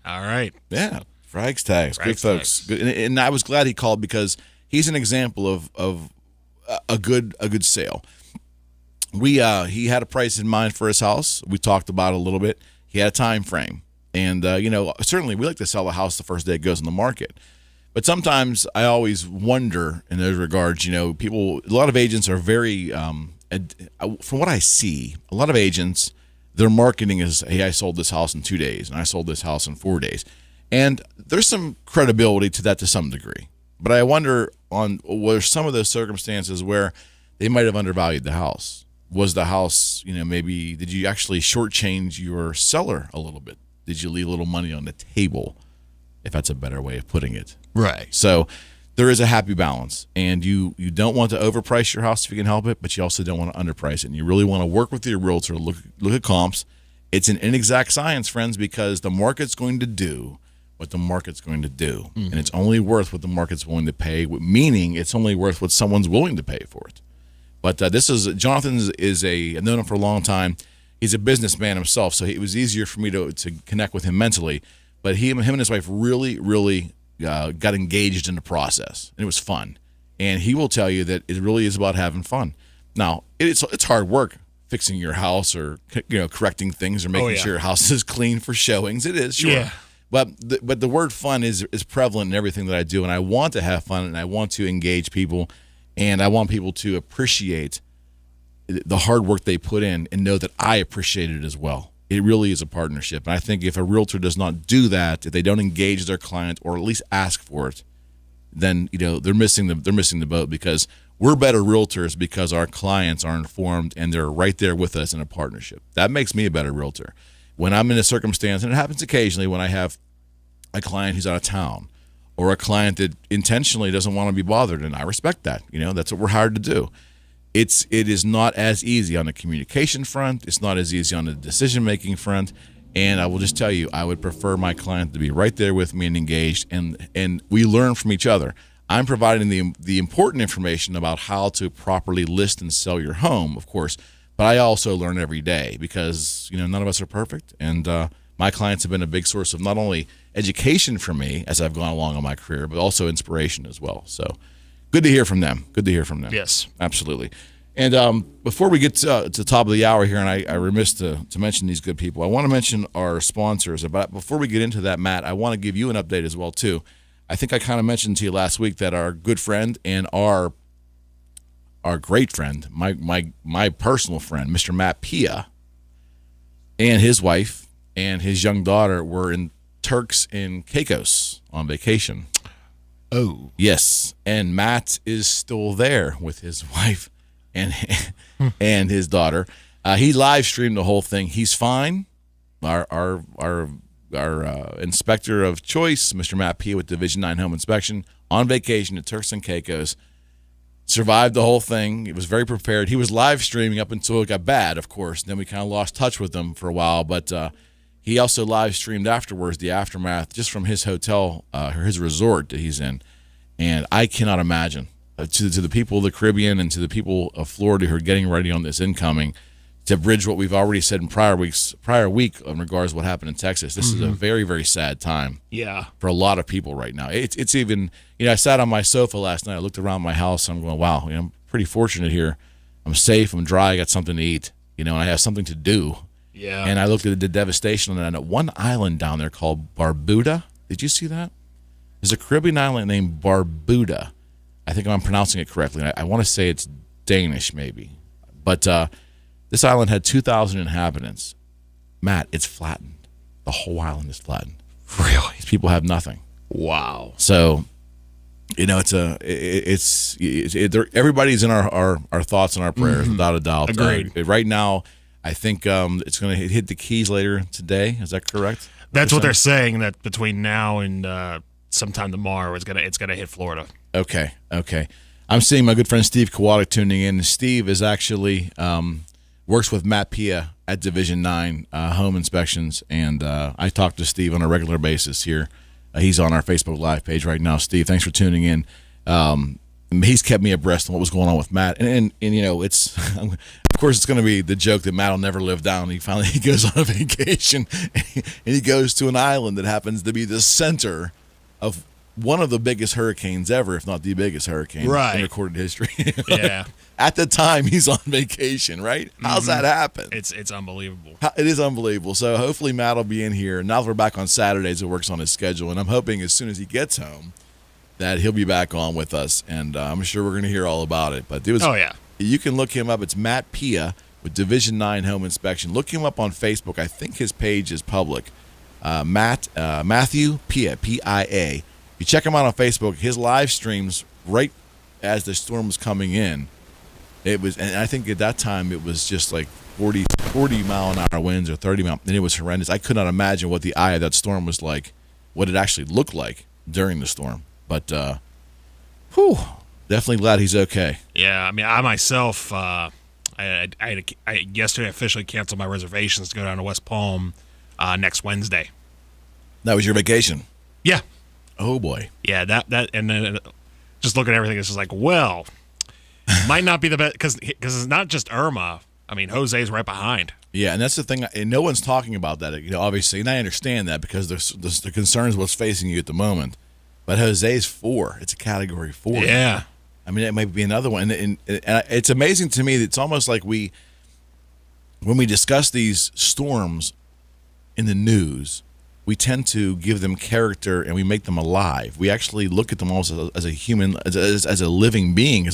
All right. Yeah, Frags Tags. Good Frags folks. Tags. Good. And I was glad he called because he's an example of a good sale. He had a price in mind for his house. We talked about it a little bit. He had a time frame, and certainly we like to sell a house the first day it goes on the market. But sometimes I always wonder in those regards. A lot of agents are very, from what I see, a lot of agents, their marketing is, hey, I sold this house in 2 days, and I sold this house in 4 days, and there's some credibility to that to some degree. But I wonder on were some of those circumstances where they might have undervalued the house. Was the house, maybe did you actually shortchange your seller a little bit? Did you leave a little money on the table, if that's a better way of putting it? Right. So there is a happy balance, and you don't want to overprice your house if you can help it, but you also don't want to underprice it. And you really want to work with your realtor, look at comps. It's an inexact science, friends, because the market's going to do what the market's going to do, and it's only worth what the market's willing to pay, meaning it's only worth what someone's willing to pay for it. But Jonathan I've known him for a long time. He's a businessman himself, so it was easier for me to connect with him mentally. But him and his wife really, really got engaged in the process, and it was fun. And he will tell you that it really is about having fun. Now, it's hard work fixing your house or correcting things or making sure your house is clean for showings. It is, sure. Yeah. But the word fun is prevalent in everything that I do, and I want to have fun, and I want to engage people. And I want people to appreciate the hard work they put in and know that I appreciate it as well. It really is a partnership. And I think if a realtor does not do that, if they don't engage their client or at least ask for it, then they're missing the boat, because we're better realtors because our clients are informed and they're right there with us in a partnership. That makes me a better realtor. When I'm in a circumstance, and it happens occasionally when I have a client who's out of town, or a client that intentionally doesn't want to be bothered, and I respect that. That's what we're hired to do. It is not as easy on the communication front. It's not as easy on the decision-making front. And I will just tell you, I would prefer my client to be right there with me and engaged, and we learn from each other. I'm providing the important information about how to properly list and sell your home, of course. But I also learn every day because, none of us are perfect. And my clients have been a big source of not only education for me as I've gone along in my career, but also inspiration as well. So good to hear from them. Yes. Absolutely. And before we get to the top of the hour here, and I remiss to mention these good people, I want to mention our sponsors. But before we get into that, Matt, I want to give you an update as well, too. I think I kind of mentioned to you last week that our good friend and our great friend, my personal friend, Mr. Matt Pia, and his wife and his young daughter were in Turks and Caicos on vacation. Oh. Yes, and Matt is still there with his wife and his daughter. He live streamed the whole thing. He's fine. Our inspector of choice, Mr. Matt P. with Division 9 Home Inspection, on vacation at Turks and Caicos, survived the whole thing. He was very prepared. He was live streaming up until it got bad, of course. Then we kind of lost touch with him for a while, but he also live streamed afterwards the aftermath just from his hotel or his resort that he's in. And I cannot imagine to the people of the Caribbean and to the people of Florida who are getting ready on this incoming, to bridge what we've already said in prior week in regards to what happened in Texas. This is a very, very sad time. Yeah. For a lot of people right now. It's even, I sat on my sofa last night. I looked around my house. And I'm going, wow, I'm pretty fortunate here. I'm safe. I'm dry. I got something to eat, and I have something to do. Yeah. And I looked at the devastation on that one island down there called Barbuda. Did you see that? There's a Caribbean island named Barbuda. I think I'm pronouncing it correctly. I want to say it's Danish, maybe. But this island had 2,000 inhabitants. Matt, it's flattened. The whole island is flattened. Really? These people have nothing. Wow. So, everybody's in our thoughts and our prayers, without a doubt. Agreed. Right now, I think it's going to hit the Keys later today. Is that correct? That's what they're saying. That between now and sometime tomorrow, it's gonna hit Florida. Okay. I'm seeing my good friend Steve Kowalik tuning in. Steve is actually works with Matt Pia at Division 9 Home Inspections, and I talk to Steve on a regular basis here. He's on our Facebook Live page right now. Steve, thanks for tuning in. He's kept me abreast on what was going on with Matt, and it's of course it's going to be the joke that Matt will never live down. He goes on a vacation and he goes to an island that happens to be the center of one of the biggest hurricanes ever, if not the biggest hurricane in recorded history. Yeah. At the time he's on vacation, right? How's that happen? It's unbelievable. It is unbelievable. So hopefully Matt will be in here. Now that we're back on Saturdays, it works on his schedule, and I'm hoping as soon as he gets home that he'll be back on with us, and I'm sure we're going to hear all about it. But you can look him up. It's Matt Pia with Division 9 Home Inspection. Look him up on Facebook. I think his page is public. Matthew Pia, P-I-A. You check him out on Facebook. His live streams right as the storm was coming in. It was, and I think at that time it was just like 40 mile an hour winds or 30 mile, and it was horrendous. I could not imagine what the eye of that storm was like, what it actually looked like during the storm. But, definitely glad he's okay. Yeah, I mean, I myself, I yesterday officially canceled my reservations to go down to West Palm next Wednesday. That was your vacation? Yeah. Oh boy. Yeah, that, and then just looking at everything, it's just like, well, might not be the best because it's not just Irma. I mean, Jose's right behind. Yeah, and that's the thing. And no one's talking about that, obviously, and I understand that because the concerns what's facing you at the moment. But Jose's 4. It's a Category 4. Yeah. I mean, it might be another one. And it's amazing to me that it's almost like when we discuss these storms in the news, we tend to give them character and we make them alive. We actually look at them almost as a human, as a living being.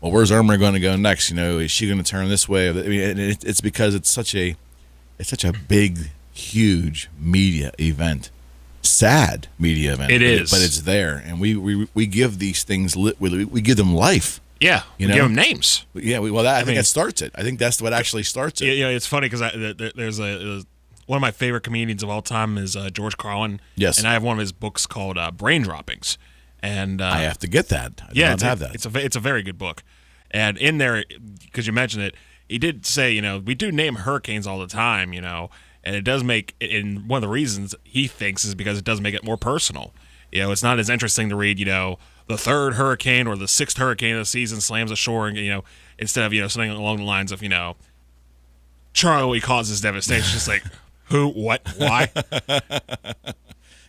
Where's Irma going to go next? Is she going to turn this way? I mean, it's because it's such a big, huge media event. Sad media event. It is, but it's there, and we give these things we give them life. Yeah, we give them names. Yeah, I think that starts it. I think that's what actually starts it. Yeah, it's funny because there's one of my favorite comedians of all time is George Carlin. Yes, and I have one of his books called Brain Droppings, and I have to get that. I don't have that. It's a very good book, and in there, because you mentioned it, he did say we do name hurricanes all the time, and it does make, and one of the reasons he thinks is because it does make it more personal. it's not as interesting to read, the third hurricane or the sixth hurricane of the season slams ashore, and, instead of, something along the lines of, Charlie causes devastation. It's just like, who, what, why?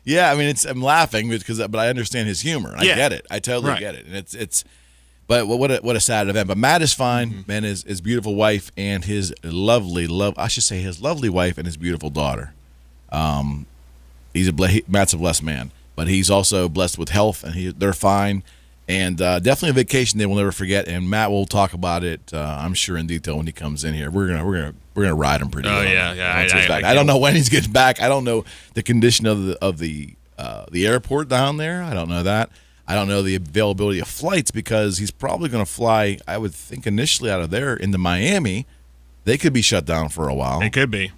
Yeah, I mean, I'm laughing but I understand his humor. I get it. I totally get it. And it's but what a sad event. But Matt is fine, and his beautiful wife and his lovely wife and his beautiful daughter. Matt's a blessed man, but he's also blessed with health, and they're fine. And definitely a vacation they will never forget. And Matt will talk about it, I'm sure, in detail when he comes in here. We're gonna ride him pretty. Oh well yeah. I don't know when he's getting back. I don't know the condition of the airport down there. I don't know that. I don't know the availability of flights because he's probably going to fly, I would think, initially out of there into Miami. They could be shut down for a while. It could be.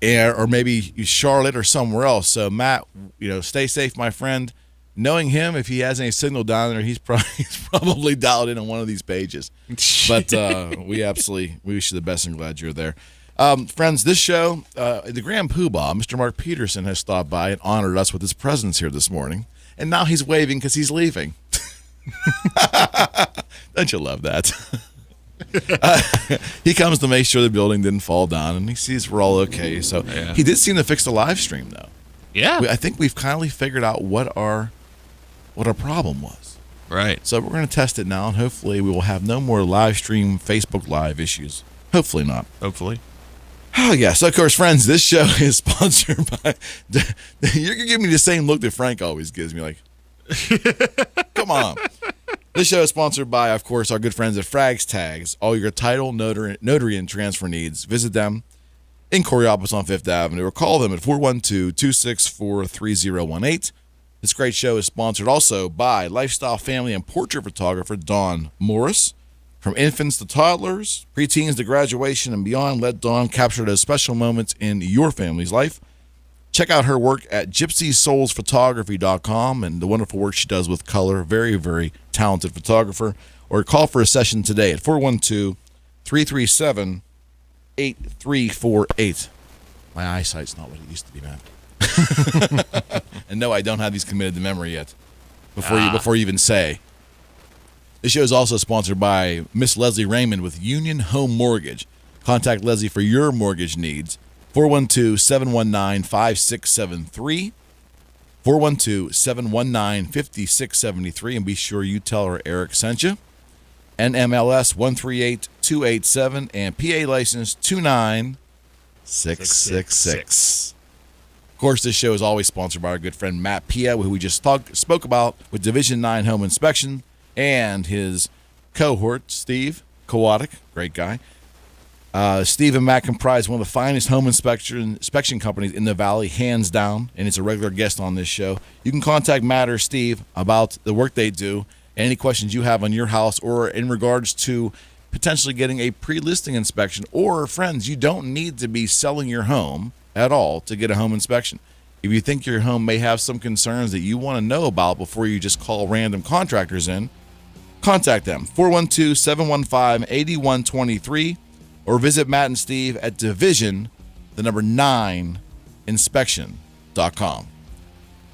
Or maybe Charlotte or somewhere else. So, Matt, stay safe, my friend. Knowing him, if he has any signal down there, he's probably dialed in on one of these pages. But we wish you the best and glad you're there. Friends, this show, the Grand Poobah, Mr. Mark Peterson, has stopped by and honored us with his presence here this morning. And now he's waving because he's leaving. Don't you love that? He comes to make sure the building didn't fall down, and he sees we're all okay. So He did seem to fix the live stream, though. Yeah. I think we've kindly figured out what our problem was. Right. So we're going to test it now, and hopefully we will have no more live stream Facebook Live issues. Hopefully not. Hopefully. Oh, yeah. So, of course, friends, this show is sponsored by... You're going to give me the same look that Frank always gives me, like, come on. This show is sponsored by, of course, our good friends at Frags Tags. All your title, notary, and transfer needs. Visit them in Coriopolis on 5th Avenue or call them at 412-264-3018. This great show is sponsored also by lifestyle, family, and portrait photographer Dawn Morris. From infants to toddlers, preteens to graduation and beyond, let Dawn capture those special moments in your family's life. Check out her work at gypsysoulsphotography.com and the wonderful work she does with color. Very, very talented photographer. Or call for a session today at 412-337-8348. My eyesight's not what it used to be, man. And no, I don't have these committed to memory yet. Before you even say. This show is also sponsored by Miss Leslie Raymond with Union Home Mortgage. Contact Leslie for your mortgage needs. 412-719-5673. 412-719-5673. And be sure you tell her Eric sent you. NMLS 138287 and PA license 29666. Of course, this show is always sponsored by our good friend Matt Pia, who we just spoke about with Division 9 Home Inspection, and his cohort, Steve Kowatic, great guy. Steve and Matt comprise one of the finest home inspection companies in the Valley, hands down, and it's a regular guest on this show. You can contact Matt or Steve about the work they do, and any questions you have on your house or in regards to potentially getting a pre-listing inspection. Or, friends, you don't need to be selling your home at all to get a home inspection. If you think your home may have some concerns that you want to know about before you just call random contractors in, contact them, 412-715-8123, or visit Matt and Steve at Division, 9, inspection.com.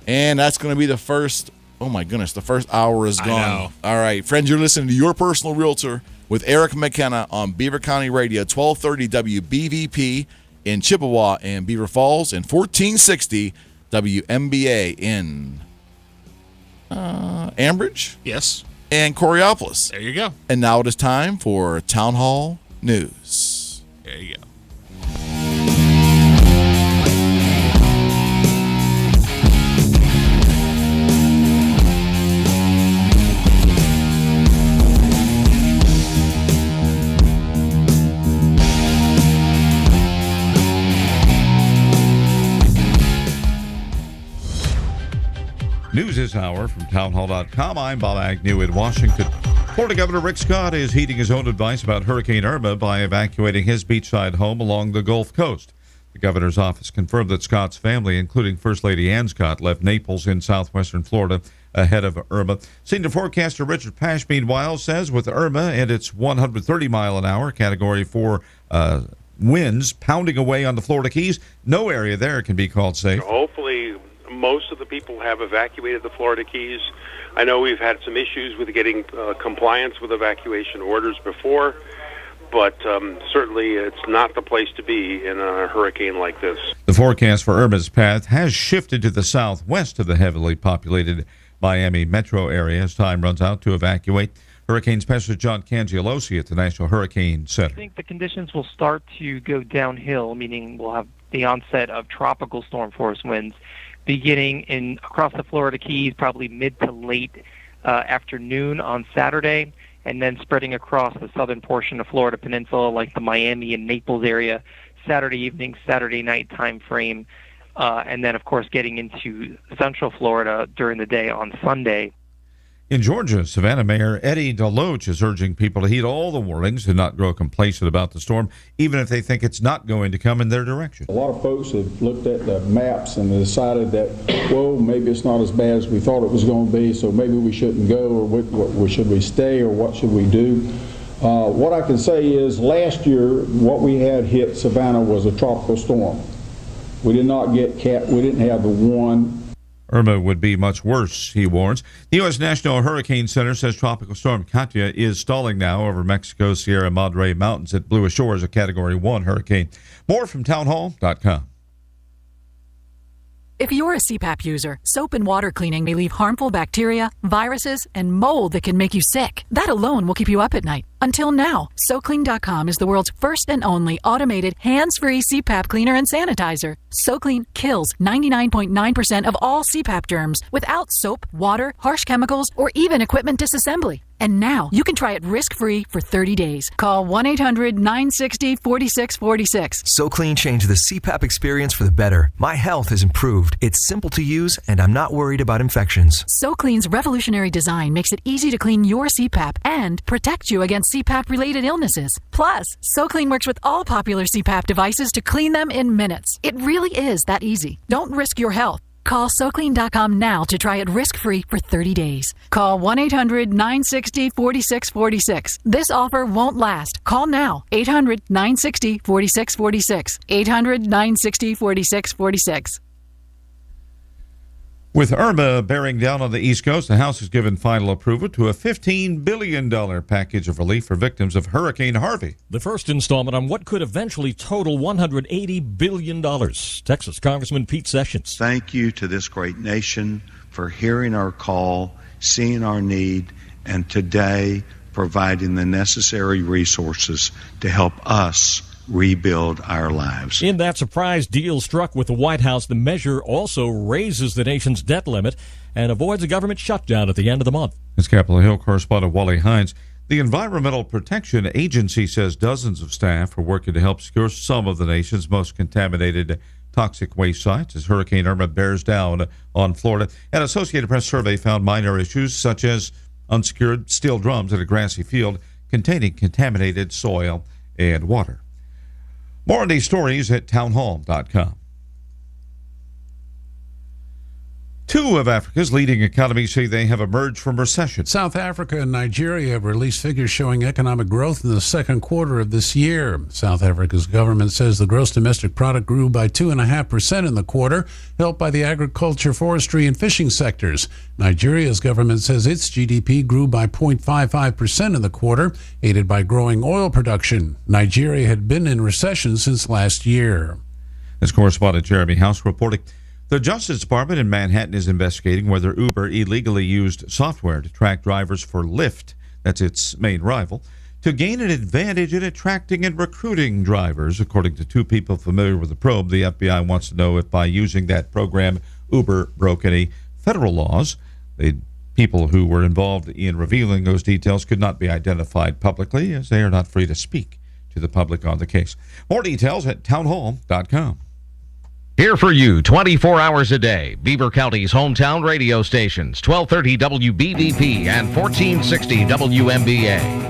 And that's going to be the first, oh my goodness, the first hour is gone. I know. All right, friends, you're listening to Your Personal Realtor with Eric McKenna on Beaver County Radio, 1230 WBVP in Chippewa and Beaver Falls, and 1460 WMBA in Ambridge. Yes. And Coriopolis. There you go. And now it is time for Town Hall News. There you go. News this hour from townhall.com. I'm Bob Agnew in Washington. Florida Governor Rick Scott is heeding his own advice about Hurricane Irma by evacuating his beachside home along the Gulf Coast. The governor's office confirmed that Scott's family, including First Lady Ann Scott, left Naples in southwestern Florida ahead of Irma. Senior forecaster Richard Pash, meanwhile, says with Irma and its 130-mile-an-hour Category 4 winds pounding away on the Florida Keys, no area there can be called safe. Hopefully most of the people have evacuated the Florida Keys. I know we've had some issues with getting compliance with evacuation orders before, but certainly it's not the place to be in a hurricane like this. The forecast for Irma's path has shifted to the southwest of the heavily populated Miami metro area as time runs out to evacuate. Hurricane Specialist John Cangialosi at the National Hurricane Center. I think the conditions will start to go downhill, meaning we'll have the onset of tropical storm force winds beginning across the Florida Keys, probably mid to late afternoon on Saturday, and then spreading across the southern portion of Florida Peninsula, like the Miami and Naples area, Saturday evening, Saturday night time frame, and then, of course, getting into central Florida during the day on Sunday. In Georgia, Savannah Mayor Eddie DeLoach is urging people to heed all the warnings and not grow complacent about the storm, even if they think it's not going to come in their direction. A lot of folks have looked at the maps and decided that, whoa, maybe it's not as bad as we thought it was going to be, so maybe we shouldn't go, or should we stay, or what should we do? What I can say is last year, what we had hit Savannah was a tropical storm. We did not get we didn't have the one. Irma would be much worse, he warns. The U.S. National Hurricane Center says Tropical Storm Katia is stalling now over Mexico's Sierra Madre Mountains. It blew ashore as a Category 1 hurricane. More from townhall.com. If you're a CPAP user, soap and water cleaning may leave harmful bacteria, viruses, and mold that can make you sick. That alone will keep you up at night. Until now, SoClean.com is the world's first and only automated, hands-free CPAP cleaner and sanitizer. SoClean kills 99.9% of all CPAP germs without soap, water, harsh chemicals, or even equipment disassembly. And now, you can try it risk-free for 30 days. Call 1-800-960-4646. SoClean changed the CPAP experience for the better. My health has improved. It's simple to use, and I'm not worried about infections. SoClean's revolutionary design makes it easy to clean your CPAP and protect you against CPAP-related illnesses. Plus, SoClean works with all popular CPAP devices to clean them in minutes. It really is that easy. Don't risk your health. Call SoClean.com now to try it risk-free for 30 days. Call 1-800-960-4646. This offer won't last. Call now. 800-960-4646. 800-960-4646. With Irma bearing down on the East Coast, the House has given final approval to a $15 billion package of relief for victims of Hurricane Harvey. The first installment on what could eventually total $180 billion. Texas Congressman Pete Sessions. Thank you to this great nation for hearing our call, seeing our need, and today providing the necessary resources to help us rebuild our lives. In that surprise deal struck with the White House, the measure also raises the nation's debt limit and avoids a government shutdown at the end of the month. As Capitol Hill correspondent Wally Hines, the Environmental Protection Agency says dozens of staff are working to help secure some of the nation's most contaminated toxic waste sites as Hurricane Irma bears down on Florida. An Associated Press survey found minor issues such as unsecured steel drums at a grassy field containing contaminated soil and water. More on these stories at townhall.com. Two of Africa's leading economies say they have emerged from recession. South Africa and Nigeria have released figures showing economic growth in the second quarter of this year. South Africa's government says the gross domestic product grew by 2.5% in the quarter, helped by the agriculture, forestry, and fishing sectors. Nigeria's government says its GDP grew by 0.55% in the quarter, aided by growing oil production. Nigeria had been in recession since last year. As correspondent Jeremy House reporting, the Justice Department in Manhattan is investigating whether Uber illegally used software to track drivers for Lyft, that's its main rival, to gain an advantage in attracting and recruiting drivers. According to two people familiar with the probe, the FBI wants to know if by using that program, Uber broke any federal laws. The people who were involved in revealing those details could not be identified publicly, as they are not free to speak to the public on the case. More details at townhall.com. Here for you 24 hours a day. Beaver County's hometown radio stations, 1230 WBVP and 1460 WMBA.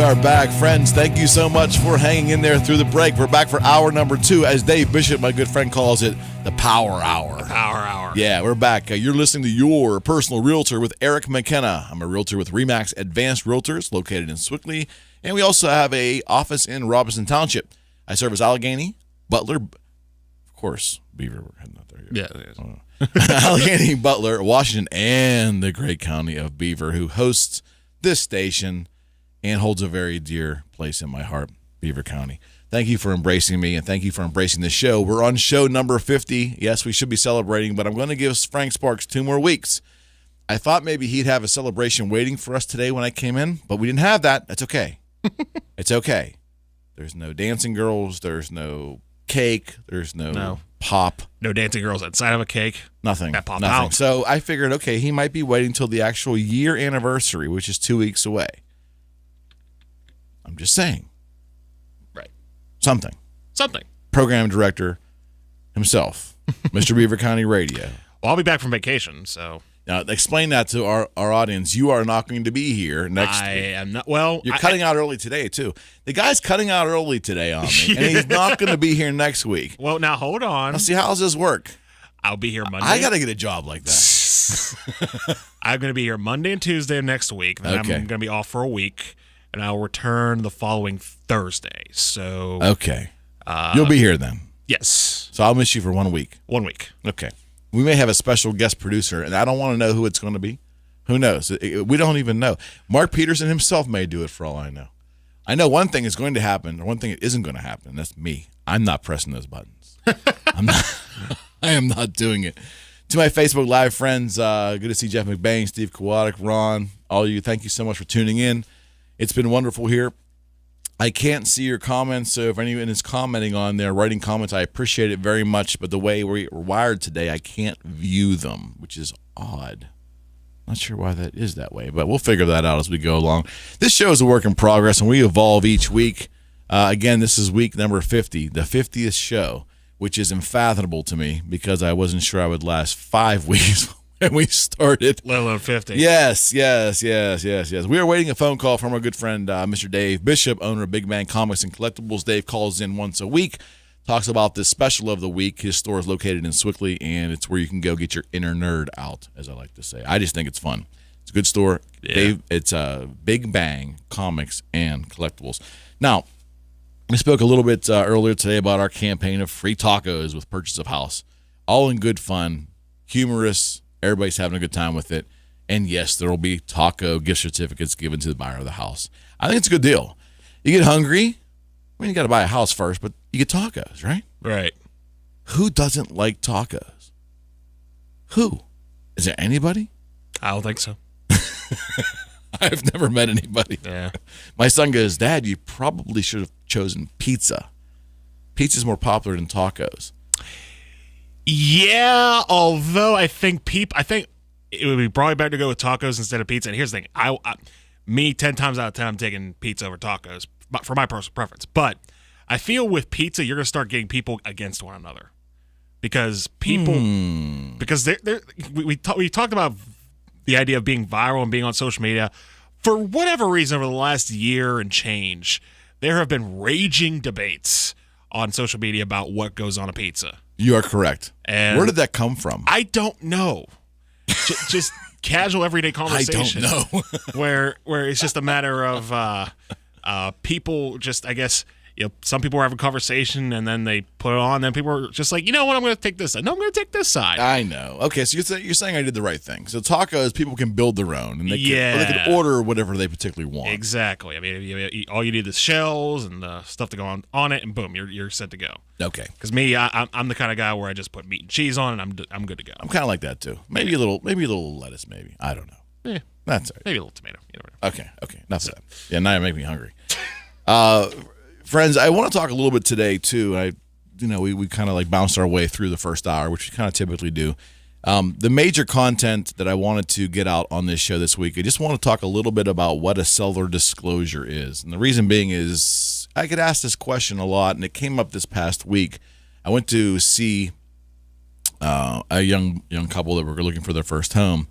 are back. Friends, thank you so much for hanging in there through the break. We're back for hour number 2, as Dave Bishop, my good friend, calls it, the Power Hour. Power Hour. Yeah, we're back. You're listening to Your Personal Realtor with Eric McKenna. I'm a realtor with RE/MAX Advanced Realtors located in Swickley, and we also have a office in Robinson Township. I serve as Allegheny, Butler, of course, Beaver, we're heading out there. Yeah. Allegheny, Butler, Washington, and the great county of Beaver, who hosts this station and holds a very dear place in my heart, Beaver County. Thank you for embracing me, and thank you for embracing the show. We're on show number 50. Yes, we should be celebrating, but I'm going to give Frank Sparks 2 more weeks. I thought maybe he'd have a celebration waiting for us today when I came in, but we didn't have that. That's okay. It's okay. There's no dancing girls. There's no cake. There's no pop. No dancing girls outside of a cake. Nothing. That pop Nothing. out. So I figured, okay, he might be waiting till the actual year anniversary, which is 2 weeks away. I'm just saying. Right. Something. Program director himself, Mr. Beaver County Radio. Well, I'll be back from vacation, so. Now, explain that to our audience. You are not going to be here next week. I am not. Well, you're cutting out early today, too. The guy's cutting out early today on me, Yeah. and he's not going to be here next week. Well, now hold on. Now, see, how does this work? I'll be here Monday. I got to get a job like that. I'm going to be here Monday and Tuesday of next week. Then Okay. I'm going to be off for a week, and I'll return the following Thursday. So. Okay. You'll be here then. Yes. So I'll miss you for 1 week. 1 week. Okay. We may have a special guest producer, and I don't want to know who it's going to be. Who knows? We don't even know. Mark Peterson himself may do it for all I know. I know one thing is going to happen, or one thing that isn't going to happen. That's me. I'm not pressing those buttons. I am not doing it. To my Facebook Live friends, good to see Jeff McBain, Steve Kowalik, Ron, all of you. Thank you so much for tuning in. It's been wonderful here. I can't see your comments, so if anyone is commenting on there, writing comments, I appreciate it very much, but the way we're wired today, I can't view them, which is odd. Not sure why that is that way, but we'll figure that out as we go along. This show is a work in progress, and we evolve each week. Again, this is week number 50, the 50th show, which is unfathomable to me because I wasn't sure I would last 5 weeks when we started. Let alone 50. Yes. We are waiting a phone call from our good friend, Mr. Dave Bishop, owner of Big Man Comics and Collectibles. Dave calls in once a week, talks about this special of the week. His store is located in Swickley, and it's where you can go get your inner nerd out, as I like to say. I just think it's fun. It's a good store. Yeah. Dave, it's Big Bang Comics and Collectibles. Now, we spoke a little bit earlier today about our campaign of free tacos with purchase of house. All in good fun, humorous. Everybody's having a good time with it. And yes, there will be taco gift certificates given to the buyer of the house. I think it's a good deal. You get hungry. I mean, you got to buy a house first, but you get tacos, right? Right. Who doesn't like tacos? Who? Is there anybody? I don't think so. I've never met anybody. Yeah. My son goes, Dad, you probably should have chosen pizza. Pizza's more popular than tacos. Yeah, although I think it would be probably better to go with tacos instead of pizza. And here's the thing: me 10 times out of 10, I'm taking pizza over tacos, but for my personal preference. But I feel with pizza, you're gonna start getting people against one another because we talked about the idea of being viral and being on social media. For whatever reason, over the last year and change, there have been raging debates on social media about what goes on a pizza. You are correct. And where did that come from? I don't know. Just casual everyday conversation. I don't know. where it's just a matter of people just, I guess, some people are having a conversation and then they put it on, and then people are just like, you know what, I'm going to take this side. No, I'm going to take this side. I know. Okay, so you're saying I did the right thing. So tacos, people can build their own, and they Yeah. can order whatever they particularly want. Exactly. I mean, all you need is shells and the stuff to go on it, and boom, you're set to go. Okay. Because me, I'm the kind of guy where I just put meat and cheese on, and I'm good to go. I'm kind of like that too. Maybe a little lettuce. Maybe I don't know. Yeah, that's all right. Maybe a little tomato. You know. Okay. Enough of that. Yeah, now you make me hungry. Friends, I want to talk a little bit today too. We kind of like bounced our way through the first hour, which we kind of typically do. The major content that I wanted to get out on this show this week, I just want to talk a little bit about what a seller disclosure is. And the reason being is I get asked this question a lot, and it came up this past week. I went to see a young couple that were looking for their first home,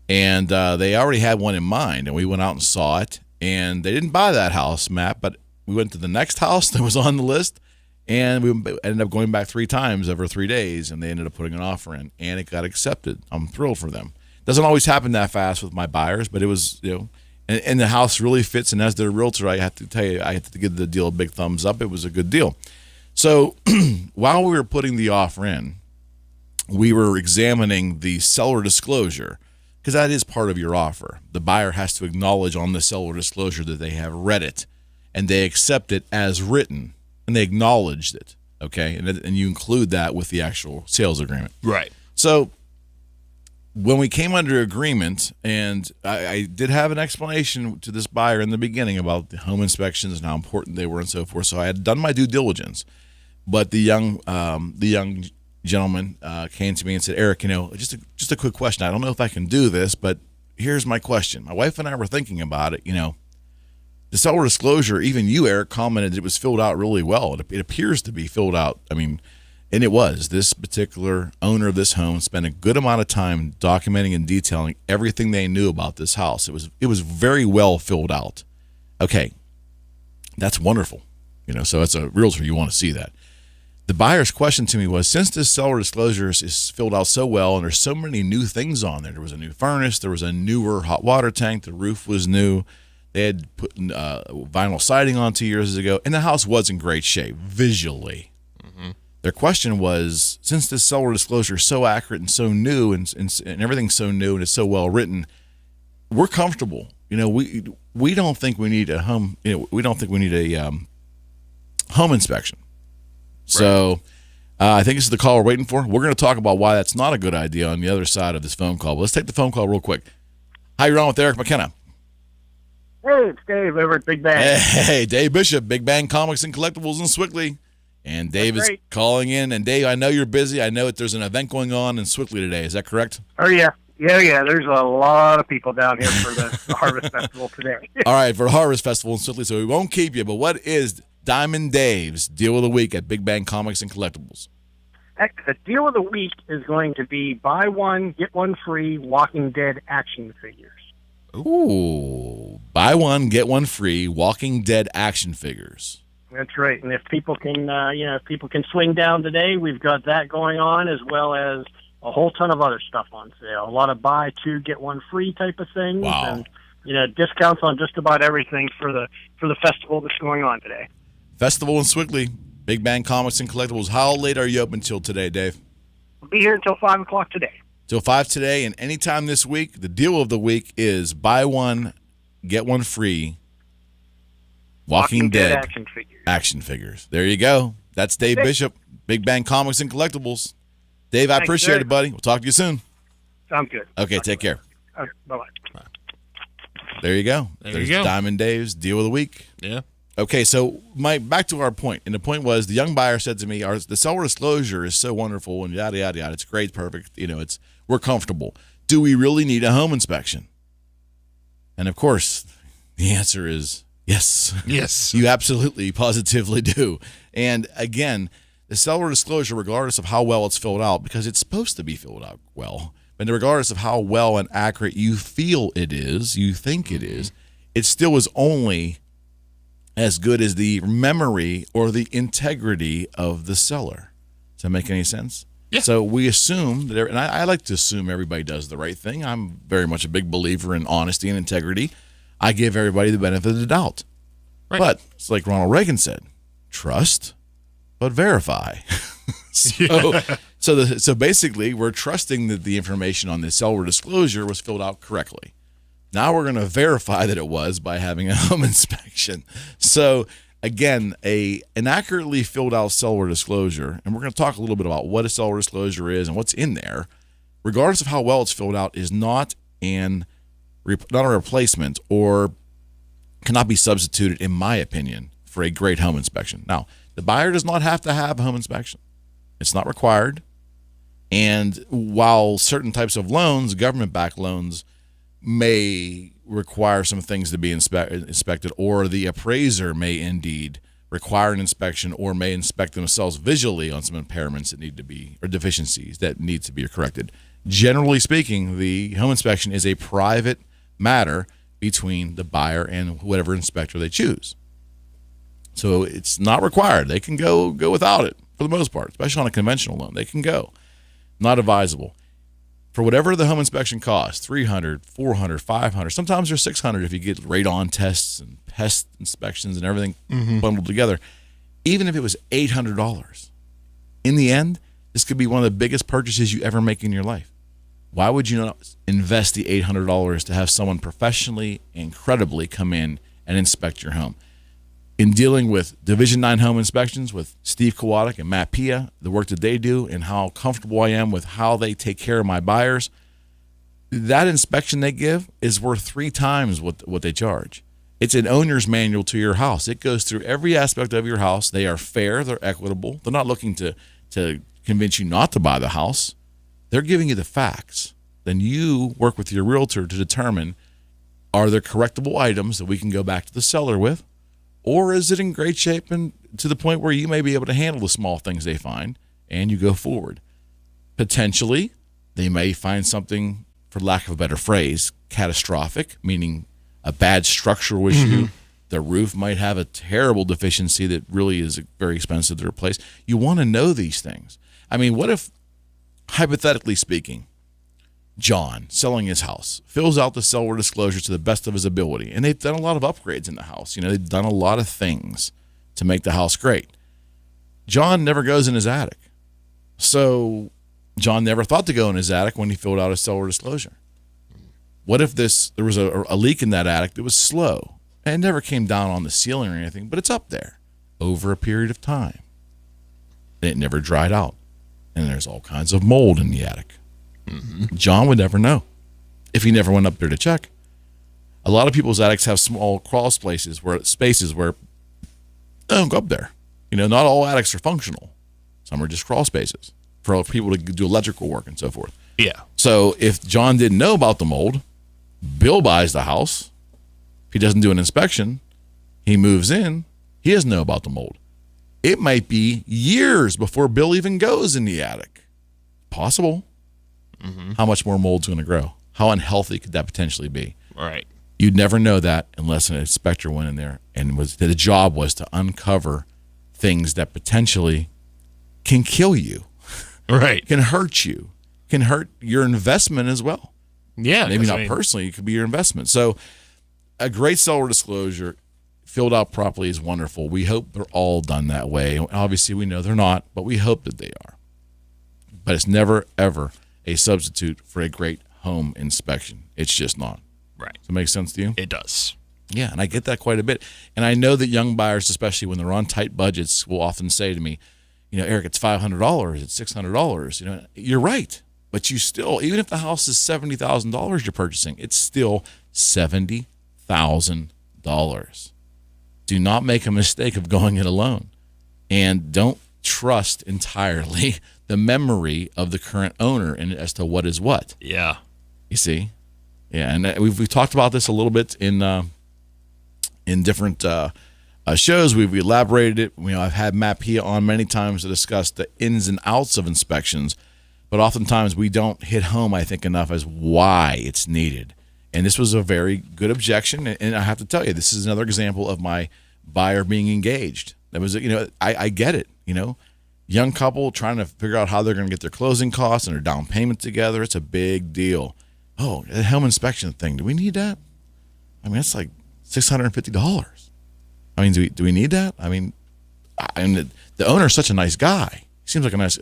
and they already had one in mind, and we went out and saw it. And they didn't buy that house, Matt, but we went to the next house that was on the list, and we ended up going back 3 times over 3 days, and they ended up putting an offer in, and it got accepted. I'm thrilled for them. Doesn't always happen that fast with my buyers, but it was, and the house really fits. And as their realtor, I have to tell you, I have to give the deal a big thumbs up. It was a good deal. So while we were putting the offer in, we were examining the seller disclosure, because that is part of your offer. The buyer has to acknowledge on the seller disclosure that they have read it and they accept it as written and they acknowledged it. Okay. And you include that with the actual sales agreement. Right. So when we came under agreement, and I did have an explanation to this buyer in the beginning about the home inspections and how important they were and so forth. So I had done my due diligence, but the young gentleman came to me and said, Eric, just a quick question. I don't know if I can do this, but here's my question. My wife and I were thinking about it. The seller disclosure, even you, Eric, commented it was filled out really well. It appears to be filled out. And it was. This particular owner of this home spent a good amount of time documenting and detailing everything they knew about this house. It was very well filled out. Okay, that's wonderful. So as a realtor, you want to see that. The buyer's question to me was, since this seller disclosure is filled out so well and there's so many new things on there, there was a new furnace, there was a newer hot water tank, the roof was new, they had put vinyl siding on 2 years ago, and the house was in great shape visually. Mm-hmm. Their question was, since this seller disclosure is so accurate and so new and everything's so new and it's so well written, we're comfortable. We don't think we need a home. We don't think we need a home inspection. So I think this is the call we're waiting for. We're going to talk about why that's not a good idea on the other side of this phone call. But let's take the phone call real quick. Hi, you're on with Eric McKenna. Hey, it's Dave over at Big Bang. Hey, Dave Bishop, Big Bang Comics and Collectibles in Swickley. And Dave is calling in. And Dave, I know you're busy. I know that there's an event going on in Swickley today. Is that correct? Oh, yeah. Yeah. There's a lot of people down here for the Harvest Festival today. All right, for the Harvest Festival in Swickley. So we won't keep you. But what is Diamond Dave's deal of the week at Big Bang Comics and Collectibles? Heck, the deal of the week is going to be buy one, get one free Walking Dead action figures. Ooh, buy one, get one free Walking Dead action figures. That's right. And if people can swing down today, we've got that going on, as well as a whole ton of other stuff on sale. A lot of buy two, get one free type of things. Wow. And discounts on just about everything for the festival that's going on today. Festival in Swickley, Big Bang Comics and Collectibles. How late are you open till today, Dave? We'll be here until 5 o'clock today. Till 5 today, and anytime this week. The deal of the week is buy one, get one free Walking Dead action figures. There you go. That's Dave Bishop, Big Bang Comics and Collectibles. Dave, I appreciate it, buddy. We'll talk to you soon. Sounds good. Okay, take care. Okay, bye-bye. There you go. There's you go. Diamond Dave's deal of the week. Yeah. Okay, so back to our point, and the point was the young buyer said to me, the seller disclosure is so wonderful and yada yada yada. It's great, perfect. We're comfortable. Do we really need a home inspection? And of course, the answer is yes. Yes, you absolutely, positively do. And again, the seller disclosure, regardless of how well it's filled out, because it's supposed to be filled out well, but regardless of how well and accurate you feel it is, you think it is, it still is only as good as the memory or the integrity of the seller. Does that make any sense? Yeah. So we assume that, and I like to assume everybody does the right thing. I'm very much a big believer in honesty and integrity. I give everybody the benefit of the doubt. Right. But it's like Ronald Reagan said, trust, but verify. So basically, we're trusting that the information on the seller disclosure was filled out correctly. Now we're going to verify that it was by having a home inspection. So again, an accurately filled out seller disclosure, and we're going to talk a little bit about what a seller disclosure is and what's in there, regardless of how well it's filled out, is not a replacement or cannot be substituted, in my opinion, for a great home inspection. Now, the buyer does not have to have a home inspection. It's not required. And while certain types of loans, government-backed loans, may require some things to be inspected, or the appraiser may indeed require an inspection or may inspect themselves visually on some impairments that need to be, or deficiencies that need to be corrected. Generally speaking, the home inspection is a private matter between the buyer and whatever inspector they choose. So it's not required. They can go without it for the most part, especially on a conventional loan. They can go. Not advisable. For whatever the home inspection costs, $300, $400, $500, sometimes there's $600 if you get radon tests and pest inspections and everything bundled together. Even if it was $800, in the end, this could be one of the biggest purchases you ever make in your life. Why would you not invest the $800 to have someone professionally and credibly come in and inspect your home? In dealing with Division 9 home inspections with Steve Kowalik and Matt Pia, the work that they do and how comfortable I am with how they take care of my buyers, that inspection they give is worth 3 times what they charge. It's an owner's manual to your house. It goes through every aspect of your house. They are fair. They're equitable. They're not looking to convince you not to buy the house. They're giving you the facts. Then you work with your realtor to determine, are there correctable items that we can go back to the seller with? Or is it in great shape and to the point where you may be able to handle the small things they find and you go forward? Potentially, they may find something, for lack of a better phrase, catastrophic, meaning a bad structural issue. The roof might have a terrible deficiency that really is very expensive to replace. You want to know these things. I mean, what if, hypothetically speaking, John, selling his house, fills out the seller disclosure to the best of his ability, and they've done a lot of upgrades in the house. They've done a lot of things to make the house great. John never goes in his attic. So John never thought to go in his attic when he filled out his seller disclosure. What if there was a leak in that attic that was slow, and it never came down on the ceiling or anything, but it's up there over a period of time, and it never dried out, and there's all kinds of mold in the attic? John would never know if he never went up there to check. A lot of people's attics have small crawl spaces where don't go up there. Not all attics are functional. Some are just crawl spaces for people to do electrical work and so forth. Yeah. So if John didn't know about the mold, Bill buys the house. If he doesn't do an inspection, he moves in, he doesn't know about the mold. It might be years before Bill even goes in the attic. Possible. How much more mold's going to grow? How unhealthy could that potentially be? Right. You'd never know that unless an inspector went in there and the job was to uncover things that potentially can kill you. Right. Can hurt you. Can hurt your investment as well. Yeah. Maybe not personally. It could be your investment. So a great seller disclosure filled out properly is wonderful. We hope they're all done that way. Obviously, we know they're not, but we hope that they are. But it's never, ever a substitute for a great home inspection. It's just not. Right. Does that make sense to you? It does. Yeah, and I get that quite a bit. And I know that young buyers, especially when they're on tight budgets, will often say to me, Eric, it's $500, it's $600. You're right. But you still, even if the house is $70,000 you're purchasing, it's still $70,000. Do not make a mistake of going it alone. And don't trust entirely the memory of the current owner and as to what is what. Yeah. You see? Yeah, and we've talked about this a little bit in different shows. We've elaborated it. I've had Matt Pia on many times to discuss the ins and outs of inspections, but oftentimes we don't hit home, I think, enough as why it's needed. And this was a very good objection, and I have to tell you, this is another example of my buyer being engaged. That was, I get it, young couple trying to figure out how they're going to get their closing costs and their down payment together. It's a big deal. Oh, the home inspection thing. Do we need that? It's like $650. Do we need that? The owner's such a nice guy. He seems like a nice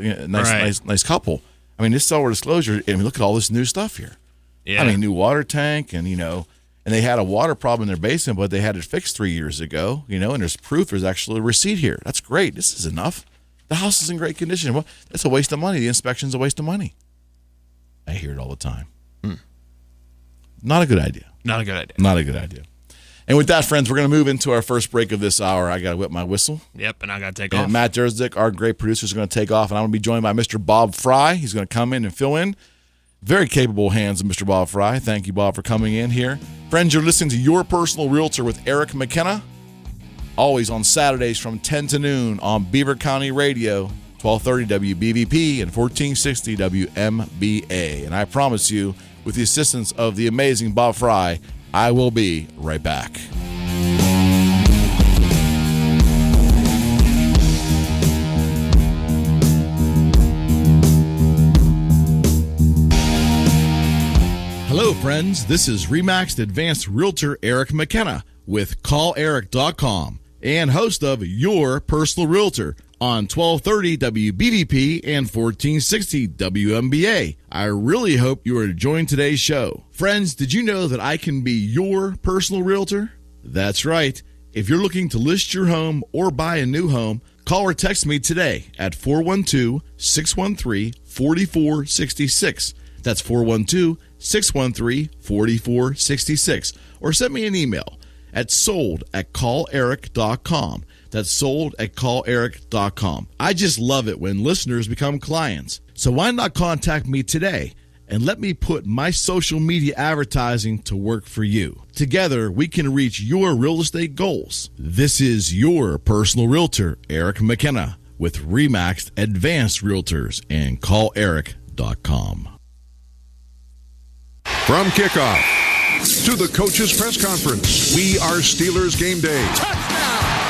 couple. This seller disclosure. Look at all this new stuff here. Yeah. New water tank, and and they had a water problem in their basement, but they had it fixed 3 years ago. And there's proof. There's actually a receipt here. That's great. This is enough. The house is in great condition. Well, that's a waste of money. The inspection's a waste of money. I hear it all the time. Not a good idea. Not a good idea. Not a good idea. And with that, friends, we're going to move into our first break of this hour. I got to whip my whistle. Yep, and I got to take off. off. Matt Durzik, our great producer, is going to take off, and I'm going to be joined by Mr. Bob Fry. He's going to come in and fill in. Very capable hands of Mr. Bob Fry. Thank you, Bob, for coming in here. Friends, you're listening to Your Personal Realtor with Eric McKenna. Always on Saturdays from 10 to noon on Beaver County Radio, 1230 WBVP and 1460 WMBA. And I promise you, with the assistance of the amazing Bob Fry, I will be right back. Hello, friends. This is Remaxed Advanced Realtor Eric McKenna with CallEric.com and host of Your Personal Realtor on 1230 WBVP and 1460 WMBA. I really hope you are enjoying today's show. Friends, did you know that I can be your personal realtor? That's right. If you're looking to list your home or buy a new home, call or text me today at 412-613-4466. That's 412-613-4466. Or send me an email at sold@calleric.com. That's sold@calleric.com. I just love it when listeners become clients. So why not contact me today and let me put my social media advertising to work for you. Together, we can reach your real estate goals. This is your personal realtor, Eric McKenna, with Remaxed Advanced Realtors and CallEric.com. From kickoff to the coach's press conference, we are Steelers Game Day.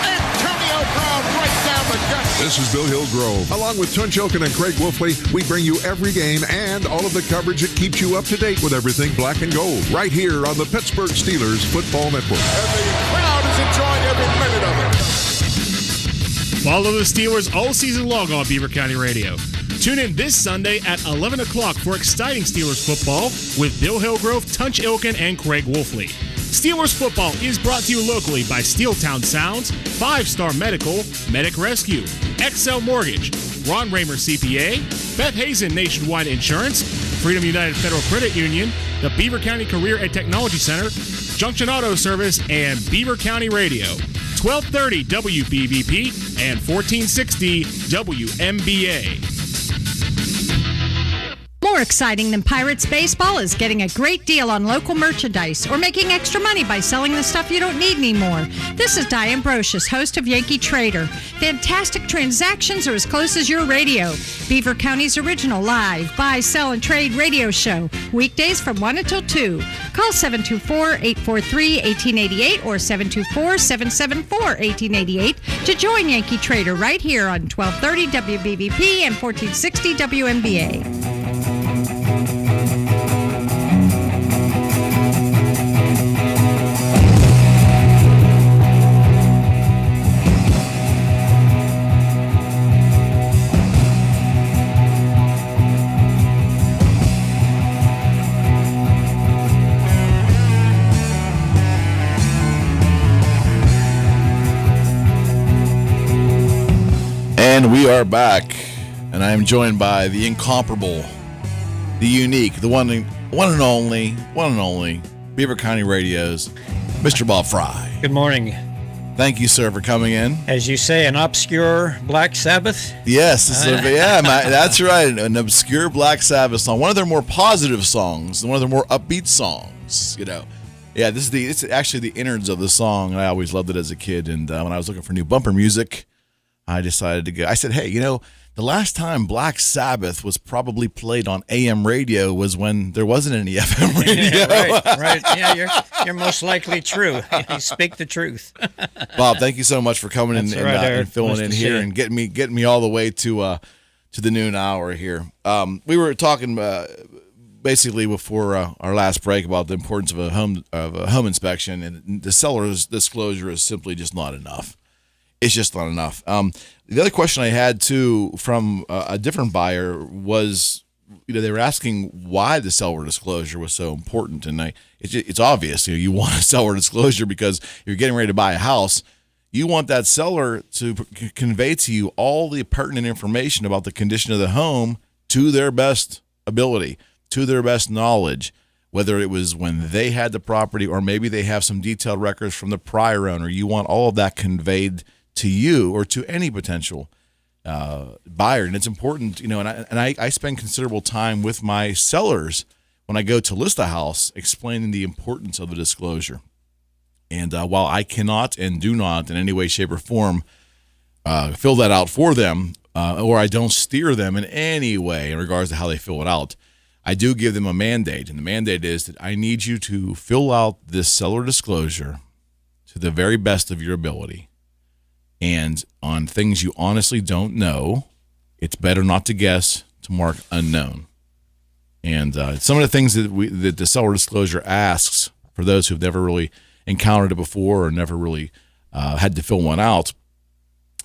Antonio Brown right down the gut. This is Bill Hillgrove. Along with Tunch Ilkin and Craig Wolfley, we bring you every game and all of the coverage that keeps you up to date with everything black and gold. Right here on the Pittsburgh Steelers Football Network. And the crowd is enjoying every minute of it. Follow the Steelers all season long on Beaver County Radio. Tune in this Sunday at 11 o'clock for exciting Steelers football with Bill Hillgrove, Tunch Ilkin, and Craig Wolfley. Steelers football is brought to you locally by Steeltown Sounds, 5 Star Medical, Medic Rescue, XL Mortgage, Ron Raymer CPA, Beth Hazen Nationwide Insurance, Freedom United Federal Credit Union, the Beaver County Career and Technology Center, Junction Auto Service, and Beaver County Radio. 1230 WBVP and 1460 WMBA. More exciting than Pirates baseball is getting a great deal on local merchandise or making extra money by selling the stuff you don't need anymore. This is Diane Brocious, host of Yankee Trader. Fantastic transactions are as close as your radio. Beaver County's original live, buy, sell, and trade radio show. Weekdays from 1 until 2. Call 724-843-1888 or 724-774-1888 to join Yankee Trader right here on 1230 WBVP and 1460 WMBA. And we are back, and I am joined by the incomparable, the unique, the one and only Beaver County Radio's Mr. Bob Fry. Good morning. Thank you, sir, for coming in. As you say, an obscure Black Sabbath? Yes, that's right, an obscure Black Sabbath song. One of their more positive songs, one of their more upbeat songs, you know. Yeah, this is actually the innards of the song, and I always loved it as a kid. And when I was looking for new bumper music, I decided to go. I said, hey, the last time Black Sabbath was probably played on AM radio was when there wasn't any FM radio. Yeah, right. Yeah, you're most likely true. You speak the truth. Bob, thank you so much for coming in and filling in here and getting me all the way to the noon hour here. We were talking basically before our last break about the importance of a home inspection, and the seller's disclosure is simply just not enough. It's just not enough. The other question I had, too, from a different buyer was, they were asking why the seller disclosure was so important. And it's obvious, you want a seller disclosure because you're getting ready to buy a house. You want that seller to convey to you all the pertinent information about the condition of the home to their best ability, to their best knowledge, whether it was when they had the property or maybe they have some detailed records from the prior owner. You want all of that conveyed to you or to any potential buyer. And it's important, and I spend considerable time with my sellers when I go to list a house explaining the importance of the disclosure. And while I cannot and do not in any way, shape, or form fill that out for them, or I don't steer them in any way in regards to how they fill it out, I do give them a mandate, and the mandate is that I need you to fill out this seller disclosure to the very best of your ability. And on things you honestly don't know, it's better not to guess, to mark unknown. And some of the things that the seller disclosure asks for those who've never really encountered it before or never really had to fill one out,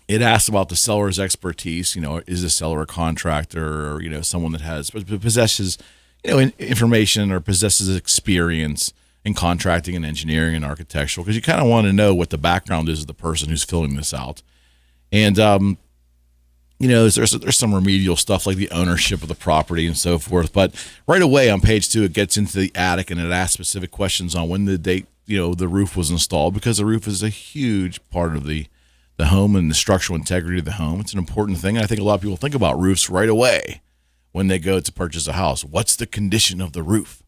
it asks about the seller's expertise. Is the seller a contractor or, someone that possesses, information or possesses experience in contracting and engineering and architectural, because you kind of want to know what the background is of the person who's filling this out. And, there's some remedial stuff like the ownership of the property and so forth. But right away on page 2, it gets into the attic and it asks specific questions on when the date, the roof was installed, because the roof is a huge part of the home and the structural integrity of the home. It's an important thing. I think a lot of people think about roofs right away when they go to purchase a house. What's the condition of the roof?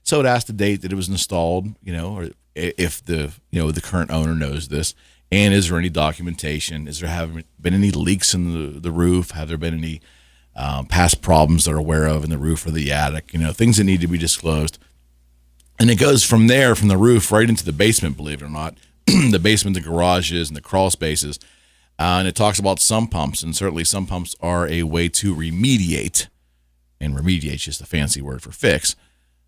So it asks the date that it was installed, or if the current owner knows this. And is there any documentation? Is there have been any leaks in the roof? Have there been any past problems they're aware of in the roof or the attic? Things that need to be disclosed. And it goes from there, from the roof, right into the basement, believe it or not. The basement, the garages, and the crawl spaces. And it talks about sump pumps, and certainly sump pumps are a way to remediate. And remediate is just a fancy word for fix.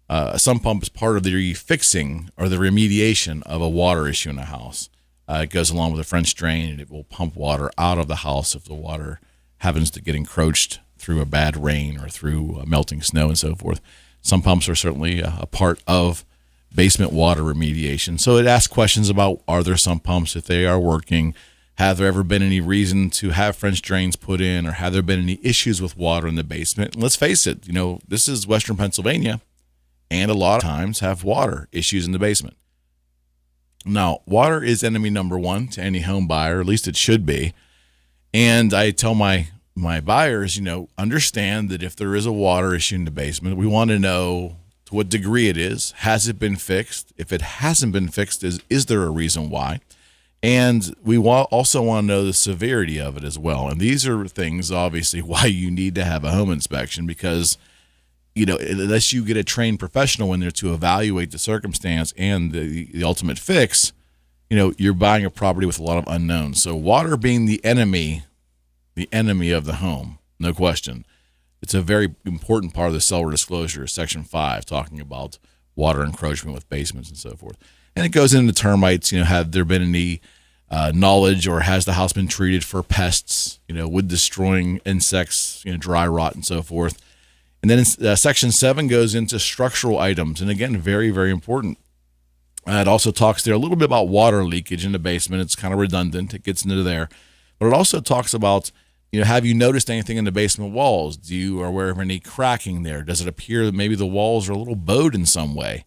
A sump pump is part of the fixing or the remediation of a water issue in a house. It goes along with a French drain, and it will pump water out of the house if the water happens to get encroached through a bad rain or through melting snow and so forth. Sump pumps are certainly a part of basement water remediation. So it asks questions about, are there sump pumps, if they are working? Have there ever been any reason to have French drains put in, or have there been any issues with water in the basement? And let's face it, this is Western Pennsylvania, and a lot of times have water issues in the basement. Now, water is enemy number one to any home buyer, at least it should be. And I tell my buyers, understand that if there is a water issue in the basement, we want to know to what degree it is. Has it been fixed? If it hasn't been fixed, is there a reason why? And we also want to know the severity of it as well. And these are things, obviously, why you need to have a home inspection, because unless you get a trained professional in there to evaluate the circumstance and the ultimate fix, you're buying a property with a lot of unknowns. So water being the enemy of the home, no question. It's a very important part of the seller disclosure, Section 5, talking about water encroachment with basements and so forth. And it goes into termites. Have there been any knowledge, or has the house been treated for pests, wood destroying insects, dry rot and so forth. And then Section 7 goes into structural items. And again, very, very important. It also talks there a little bit about water leakage in the basement. It's kind of redundant. It gets into there. But it also talks about, have you noticed anything in the basement walls? Are you aware of any cracking there? Does it appear that maybe the walls are a little bowed in some way?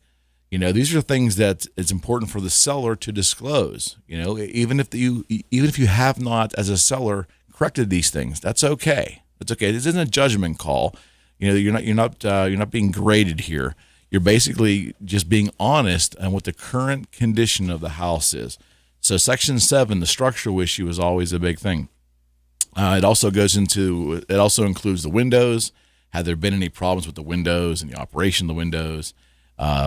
These are things that it's important for the seller to disclose. Even if you have not, as a seller, corrected these things, that's okay. It's okay. This isn't a judgment call. You're not being graded here. You're basically just being honest on what the current condition of the house is. So Section 7, the structural issue, is always a big thing. It also includes the windows. Have there been any problems with the windows and the operation of the windows?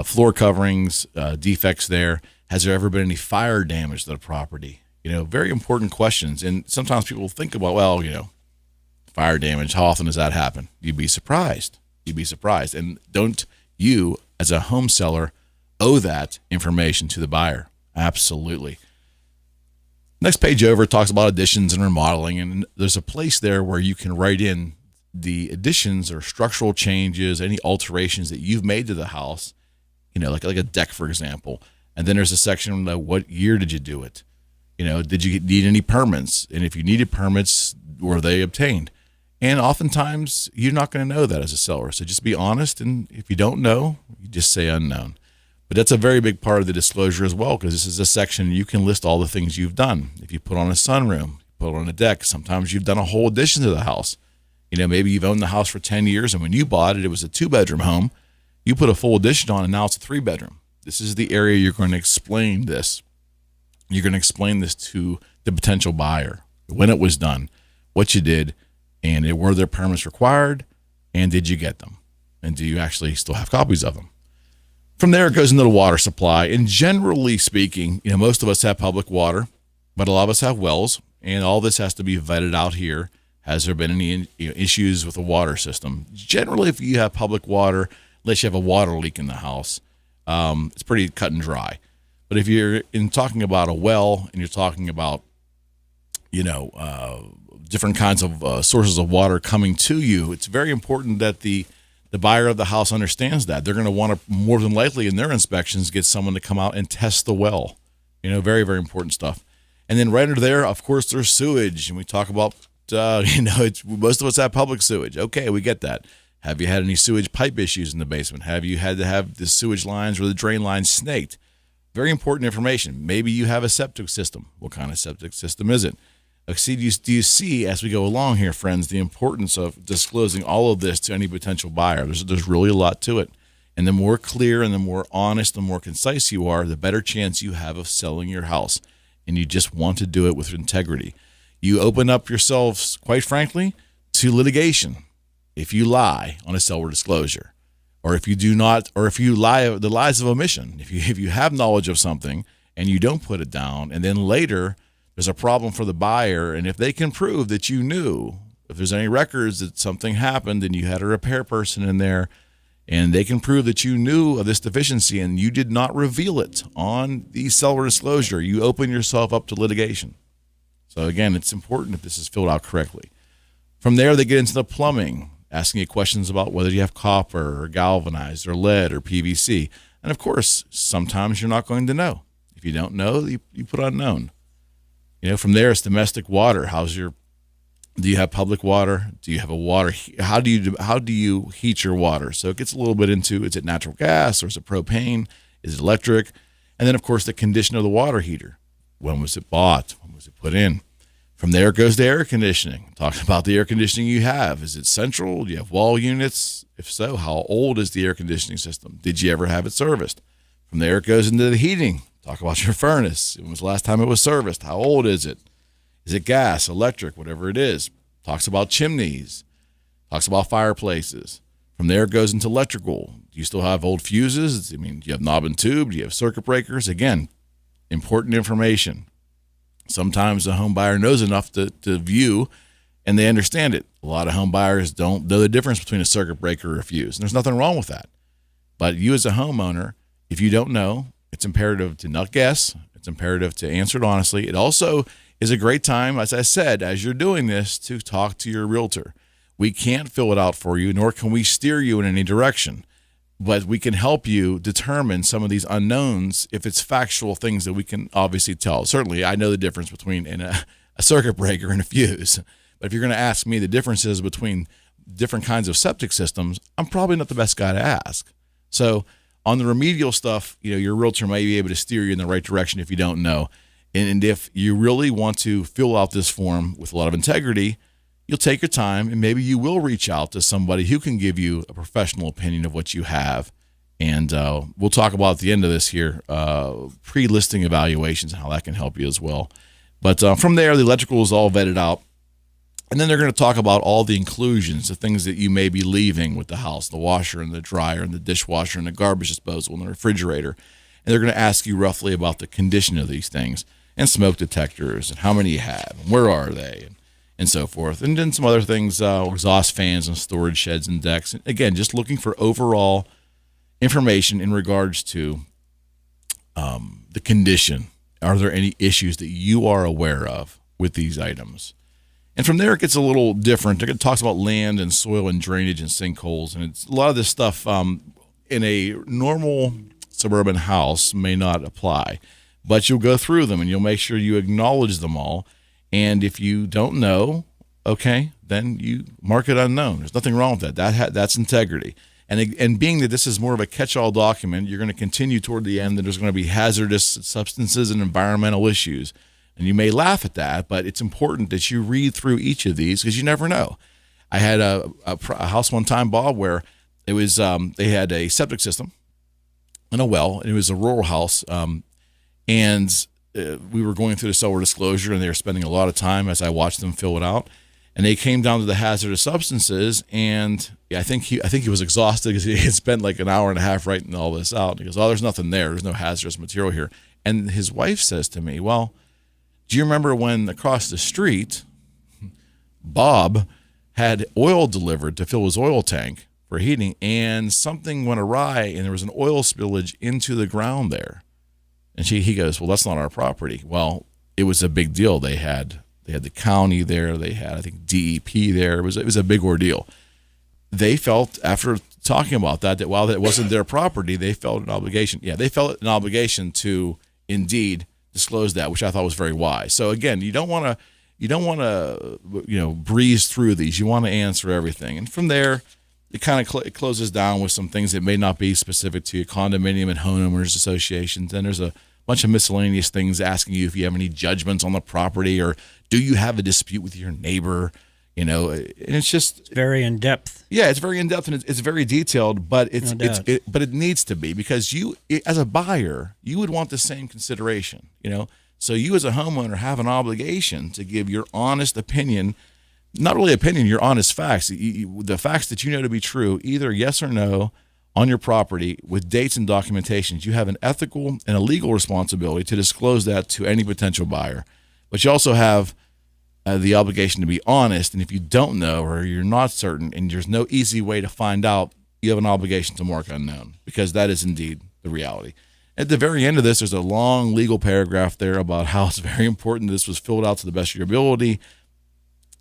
Floor coverings, defects there. Has there ever been any fire damage to the property? Very important questions. And sometimes people think about, fire damage, how often does that happen? You'd be surprised. And don't you, as a home seller, owe that information to the buyer? Absolutely. Next page over talks about additions and remodeling, and there's a place there where you can write in the additions or structural changes, any alterations that you've made to the house, like a deck, for example. And then there's a section like, what year did you do it? Did you need any permits? And if you needed permits, were they obtained? And oftentimes you're not going to know that as a seller. So just be honest. And if you don't know, you just say unknown. But that's a very big part of the disclosure as well, because this is a section you can list all the things you've done. If you put on a sunroom, put on a deck, sometimes you've done a whole addition to the house. Maybe you've owned the house for 10 years, and when you bought it, it was a 2-bedroom home. You put a full addition on, and now it's a 3-bedroom. This is the area you're going to explain this. You're going to explain this to the potential buyer, when it was done, what you did, and were there permits required, and did you get them? And do you actually still have copies of them? From there, it goes into the water supply. And generally speaking, most of us have public water, but a lot of us have wells, and all this has to be vetted out here. Has there been any issues with the water system? Generally, if you have public water, unless you have a water leak in the house, it's pretty cut and dry. But if you're talking about a well and you're talking about, different kinds of sources of water coming to you, it's very important that the buyer of the house understands that. They're going to want to, more than likely in their inspections, get someone to come out and test the well. Very, very important stuff. And then right under there, of course, there's sewage. And we talk about, most of us have public sewage. Okay, we get that. Have you had any sewage pipe issues in the basement? Have you had to have the sewage lines or the drain lines snaked? Very important information. Maybe you have a septic system. What kind of septic system is it? Do you see, as we go along here, friends, the importance of disclosing all of this to any potential buyer? There's really a lot to it. And the more clear and the more honest, the more concise you are, the better chance you have of selling your house. And you just want to do it with integrity. You open up yourselves, quite frankly, to litigation if you lie on a seller disclosure, or if you do not, or if you lie, the lies of omission. If you have knowledge of something and you don't put it down, and then later there's a problem for the buyer, and if they can prove that you knew, if there's any records that something happened and you had a repair person in there, and they can prove that you knew of this deficiency and you did not reveal it on the seller disclosure, you open yourself up to litigation. So again, it's important that this is filled out correctly. From there, they get into the plumbing, asking you questions about whether you have copper or galvanized or lead or PVC. And of course, sometimes you're not going to know. If you don't know, you put unknown. From there, it's domestic water. Do you have public water? Do you have a water? How do you heat your water? So it gets a little bit into, is it natural gas or is it propane? Is it electric? And then, of course, the condition of the water heater. When was it bought? When was it put in? From there, it goes to air conditioning. Talking about the air conditioning you have. Is it central? Do you have wall units? If so, how old is the air conditioning system? Did you ever have it serviced? From there, it goes into the heating. Talk about your furnace. When was the last time it was serviced? How old is it? Is it gas, electric, whatever it is? Talks about chimneys. Talks about fireplaces. From there, it goes into electrical. Do you still have old fuses? Do you have knob and tube? Do you have circuit breakers? Again, important information. Sometimes the home buyer knows enough to view, and they understand it. A lot of home buyers don't know the difference between a circuit breaker or a fuse, and there's nothing wrong with that. But you as a homeowner, if you don't know, it's imperative to not guess. It's imperative to answer it honestly. It also is a great time, as I said, as you're doing this, to talk to your realtor. We can't fill it out for you, nor can we steer you in any direction. But we can help you determine some of these unknowns if it's factual things that we can obviously tell. Certainly, I know the difference between a circuit breaker and a fuse. But if you're going to ask me the differences between different kinds of septic systems, I'm probably not the best guy to ask. So on the remedial stuff, your realtor may be able to steer you in the right direction if you don't know. And if you really want to fill out this form with a lot of integrity, you'll take your time, and maybe you will reach out to somebody who can give you a professional opinion of what you have. And we'll talk about at the end of this here, pre-listing evaluations and how that can help you as well. But from there, the electrical is all vetted out. And then they're going to talk about all the inclusions, the things that you may be leaving with the house, the washer and the dryer and the dishwasher and the garbage disposal and the refrigerator. And they're going to ask you roughly about the condition of these things and smoke detectors and how many you have and where are they and so forth. And then some other things, exhaust fans and storage sheds and decks. And again, just looking for overall information in regards to the condition. Are there any issues that you are aware of with these items? And from there, it gets a little different. It talks about land and soil and drainage and sinkholes. And it's a lot of this stuff in a normal suburban house may not apply. But you'll go through them and you'll make sure you acknowledge them all. And if you don't know, okay, then you mark it unknown. There's nothing wrong with that. That's integrity. And being that this is more of a catch-all document, you're going to continue toward the end that there's going to be hazardous substances and environmental issues. And you may laugh at that, but it's important that you read through each of these because you never know. I had a house one time, Bob, where it was they had a septic system and a well, and it was a rural house. And we were going through the seller disclosure, and they were spending a lot of time as I watched them fill it out. And they came down to the hazardous substances, and I think he was exhausted because he had spent like an hour and a half writing all this out. And he goes, "Oh, there's nothing there. There's no hazardous material here." And his wife says to me, "Well, do you remember when across the street, Bob had oil delivered to fill his oil tank for heating, and something went awry, and there was an oil spillage into the ground there?" And he goes, "Well, that's not our property." Well, it was a big deal. They had the county there. They had, I think, DEP there. It was a big ordeal. They felt, after talking about that while that wasn't their property, they felt an obligation. Yeah, they felt an obligation to indeed disclose that, which I thought was very wise. So again, you don't want to breeze through these. You want to answer everything, and from there, it kind of closes down with some things that may not be specific to your condominium and homeowners associations. And there's a bunch of miscellaneous things asking you if you have any judgments on the property, or do you have a dispute with your neighbor? And it's just very in depth. Yeah, it's very in depth, and it's very detailed. But but it needs to be, because you, as a buyer, you would want the same consideration. So you as a homeowner have an obligation to give your honest opinion. Not really opinion, your honest facts, the facts that you know to be true, either yes or no, on your property with dates and documentations. You have an ethical and a legal responsibility to disclose that to any potential buyer. But you also have the obligation to be honest, and if you don't know or you're not certain and there's no easy way to find out, you have an obligation to mark unknown, because that is indeed the reality. At the very end of this, there's a long legal paragraph there about how it's very important this was filled out to the best of your ability.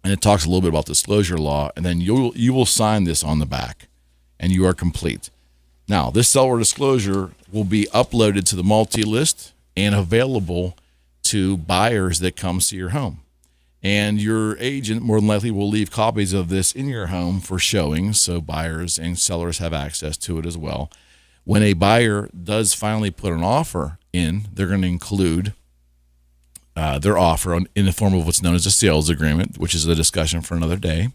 And it talks a little bit about disclosure law, and then you will sign this on the back, and you are complete. Now, this seller disclosure will be uploaded to the multi-list and available to buyers that come see your home. And your agent more than likely will leave copies of this in your home for showings, so buyers and sellers have access to it as well. When a buyer does finally put an offer in, they're going to include their offer in the form of what's known as a sales agreement, which is a discussion for another day.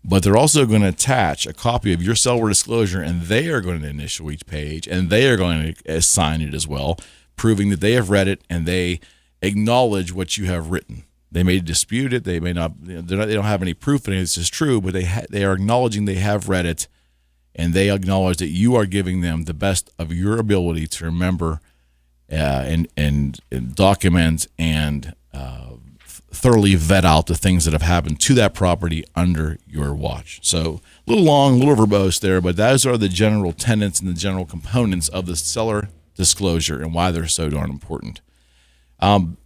But they're also going to attach a copy of your seller disclosure, and they are going to initial each page, and they are going to sign it as well, proving that they have read it and they acknowledge what you have written. They may dispute it. They may not. They don't have any proof that this is true, but they are acknowledging they have read it, and they acknowledge that you are giving them the best of your ability to remember and document and thoroughly vet out the things that have happened to that property under your watch. So a little long, a little verbose there, but those are the general tenets and the general components of the seller disclosure and why they're so darn important. One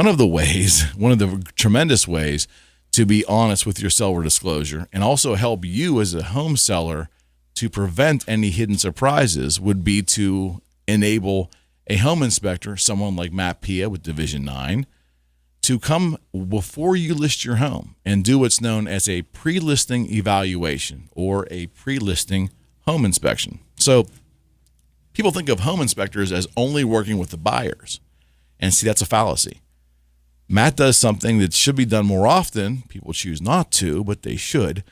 of the tremendous ways to be honest with your seller disclosure and also help you as a home seller to prevent any hidden surprises would be to enable a home inspector, someone like Matt Pia with Division 9, to come before you list your home and do what's known as a pre-listing evaluation or a pre-listing home inspection. So people think of home inspectors as only working with the buyers. And see, that's a fallacy. Matt does something that should be done more often. People choose not to, but they should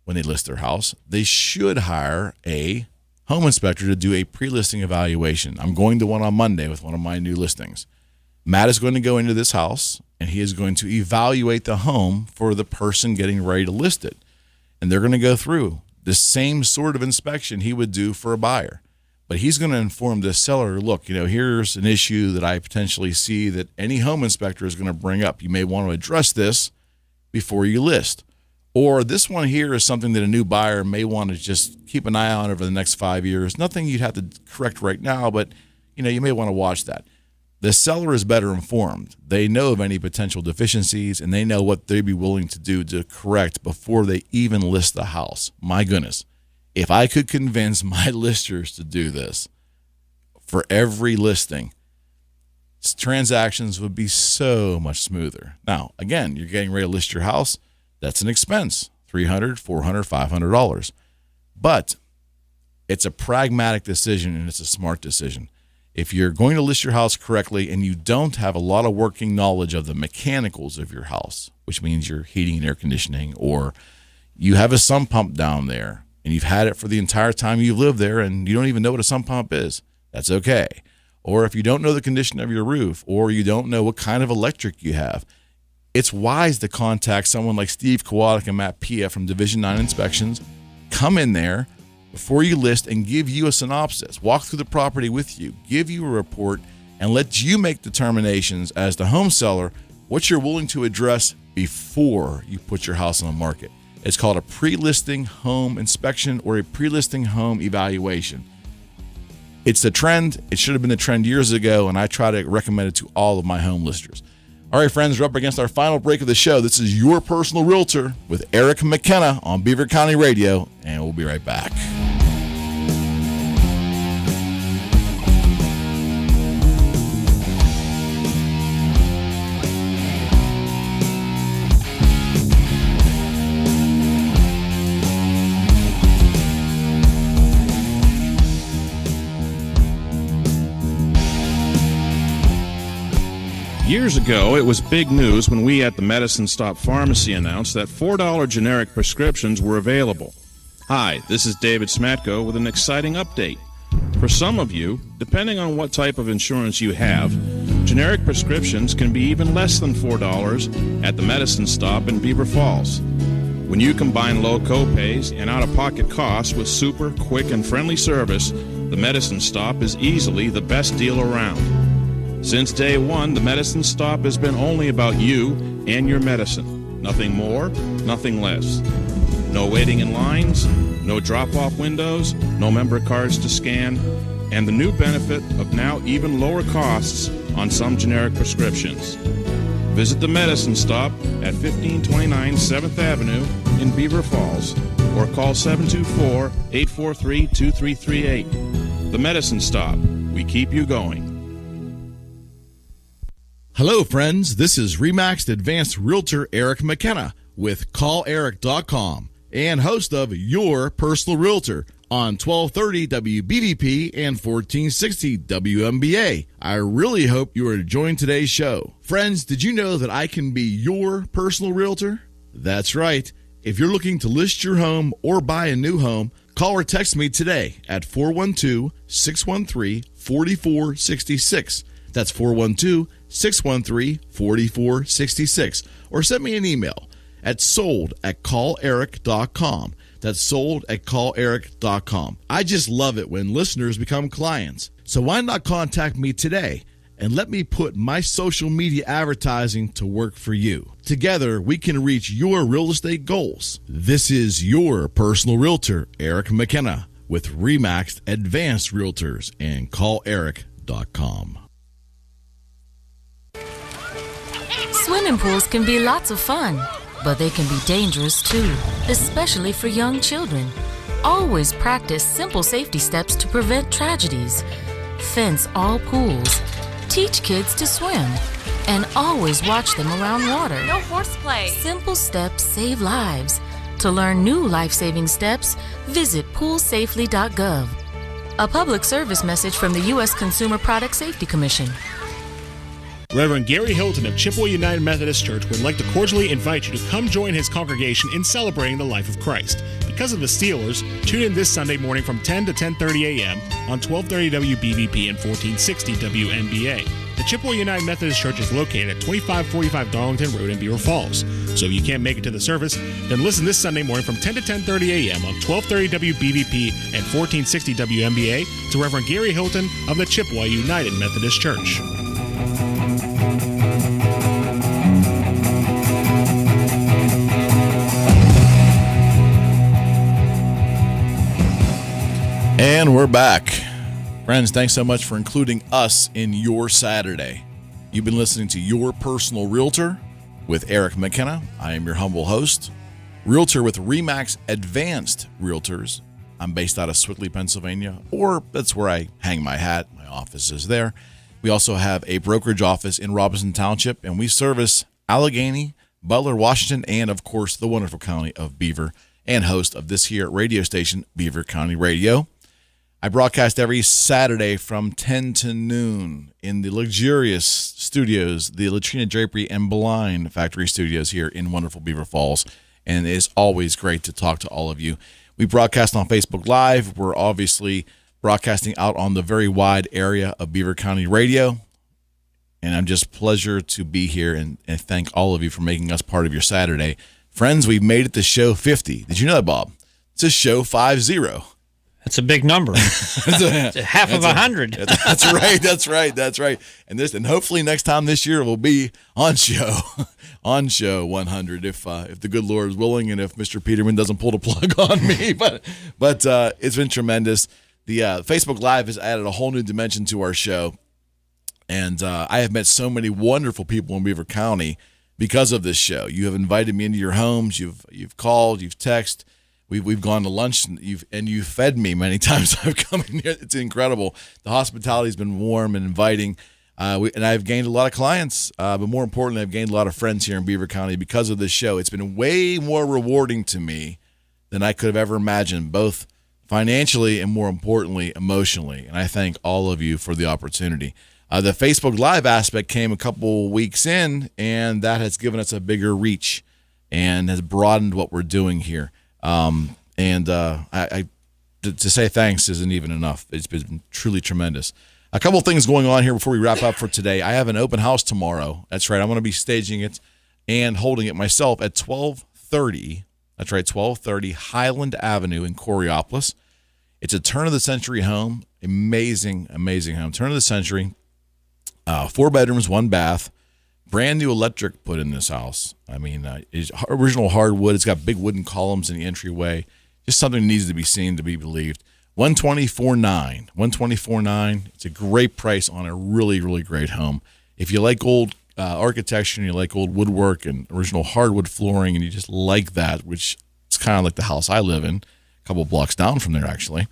when they list their house. They should hire a home inspector to do a pre-listing evaluation. I'm going to one on Monday with one of my new listings. Matt is going to go into this house, and he is going to evaluate the home for the person getting ready to list it. And they're going to go through the same sort of inspection he would do for a buyer. But he's going to inform the seller, look, here's an issue that I potentially see that any home inspector is going to bring up. You may want to address this before you list. Or this one here is something that a new buyer may want to just keep an eye on over the next 5 years. Nothing you'd have to correct right now, but you may want to watch that. The seller is better informed. They know of any potential deficiencies, and they know what they'd be willing to do to correct before they even list the house. My goodness, if I could convince my listers to do this for every listing, transactions would be so much smoother. Now, again, you're getting ready to list your house. That's an expense, $300, $400, $500. But it's a pragmatic decision, and it's a smart decision. If you're going to list your house correctly and you don't have a lot of working knowledge of the mechanicals of your house, which means your heating and air conditioning, or you have a sump pump down there and you've had it for the entire time you've lived there and you don't even know what a sump pump is, that's okay. Or if you don't know the condition of your roof, or you don't know what kind of electric you have, it's wise to contact someone like Steve Kowalik and Matt Pia from Division 9 Inspections. Come in there before you list and give you a synopsis, walk through the property with you, give you a report, and let you make determinations as the home seller what you're willing to address before you put your house on the market. It's called a pre-listing home inspection or a pre-listing home evaluation. It's the trend. It should have been the trend years ago, and I try to recommend it to all of my home listers. All right, friends, we're up against our final break of the show. This is Your Personal Realtor with Eric McKenna on Beaver County Radio, and we'll be right back. Years ago, it was big news when we at the Medicine Stop Pharmacy announced that $4 generic prescriptions were available. Hi, this is David Smatko with an exciting update. For some of you, depending on what type of insurance you have, generic prescriptions can be even less than $4 at the Medicine Stop in Beaver Falls. When you combine low copays and out-of-pocket costs with super, quick, and friendly service, the Medicine Stop is easily the best deal around. Since day one, the Medicine Stop has been only about you and your medicine. Nothing more, nothing less. No waiting in lines, no drop-off windows, no member cards to scan, and the new benefit of now even lower costs on some generic prescriptions. Visit the Medicine Stop at 1529 7th Avenue in Beaver Falls or call 724-843-2338. The Medicine Stop. We keep you going. Hello, friends. This is Remaxed Advanced Realtor Eric McKenna with CallEric.com and host of Your Personal Realtor on 1230 WBVP and 1460 WMBA. I really hope you are enjoying today's show. Friends, did you know that I can be your personal realtor? That's right. If you're looking to list your home or buy a new home, call or text me today at 412-613-4466. That's 412-613-4466. Or send me an email at sold@calleric.com. That's sold@calleric.com. I just love it when listeners become clients. So why not contact me today and let me put my social media advertising to work for you. Together, we can reach your real estate goals. This is your personal realtor, Eric McKenna, with Remaxed Advanced Realtors and CallEric.com. Swimming pools can be lots of fun, but they can be dangerous too, especially for young children. Always practice simple safety steps to prevent tragedies. Fence all pools. Teach kids to swim. And always watch them around water. No horseplay. Simple steps save lives. To learn new life-saving steps, visit poolsafely.gov. A public service message from the U.S. Consumer Product Safety Commission. Reverend Gary Hilton of Chippewa United Methodist Church would like to cordially invite you to come join his congregation in celebrating the life of Christ. Because of the Steelers, tune in this Sunday morning from 10 to 10:30 a.m. on 1230 WBVP and 1460 WMBA. The Chippewa United Methodist Church is located at 2545 Darlington Road in Beaver Falls. So if you can't make it to the service, then listen this Sunday morning from 10 to 10:30 a.m. on 1230 WBVP and 1460 WMBA to Reverend Gary Hilton of the Chippewa United Methodist Church. And we're back. Friends, thanks so much for including us in your Saturday. You've been listening to Your Personal Realtor with Eric McKenna. I am your humble host, Realtor with Remax Advanced Realtors. I'm based out of Swickley, Pennsylvania, or that's where I hang my hat. My office is there. We also have a brokerage office in Robinson Township, and we service Allegheny, Butler, Washington, and, of course, the wonderful county of Beaver, and host of this here radio station, Beaver County Radio. I broadcast every Saturday from 10 to noon in the luxurious studios, the Latrina Drapery and Blind Factory Studios here in wonderful Beaver Falls, and it is always great to talk to all of you. We broadcast on Facebook Live. We're obviously broadcasting out on the very wide area of Beaver County Radio. And I'm just pleasure to be here and thank all of you for making us part of your Saturday. Friends, we've made it to show 50. Did you know that, Bob? It's a show 50. That's a big number. It's half of 100. That's right. And hopefully next time this year we'll be on show 100 if the good Lord is willing and if Mr. Peterman doesn't pull the plug on me. But it's been tremendous. The Facebook Live has added a whole new dimension to our show, and I have met so many wonderful people in Beaver County because of this show. You have invited me into your homes. You've called. You've texted. We've gone to lunch and you've fed me many times I've come in here. It's incredible. The hospitality has been warm and inviting, and I've gained a lot of clients. But more importantly, I've gained a lot of friends here in Beaver County because of this show. It's been way more rewarding to me than I could have ever imagined, both financially and more importantly, emotionally. And I thank all of you for the opportunity. The Facebook Live aspect came a couple weeks in, and that has given us a bigger reach and has broadened what we're doing here. To say thanks isn't even enough. It's been truly tremendous. A couple of things going on here before we wrap up for today. I have an open house tomorrow. That's right. I'm going to be staging it and holding it myself at 1230. That's right, 1230 Highland Avenue in Coriopolis. It's a turn-of-the-century home. Amazing, amazing home. Turn of the century. 4 bedrooms, 1 bath. Brand new electric put in this house. I mean, it's original hardwood. It's got big wooden columns in the entryway. Just something that needs to be seen to be believed. $124,900. $124,900. It's a great price on a really, really great home. If you like old architecture and you like old woodwork and original hardwood flooring and you just like that, which is kind of like the house I live in, a couple blocks down from there actually,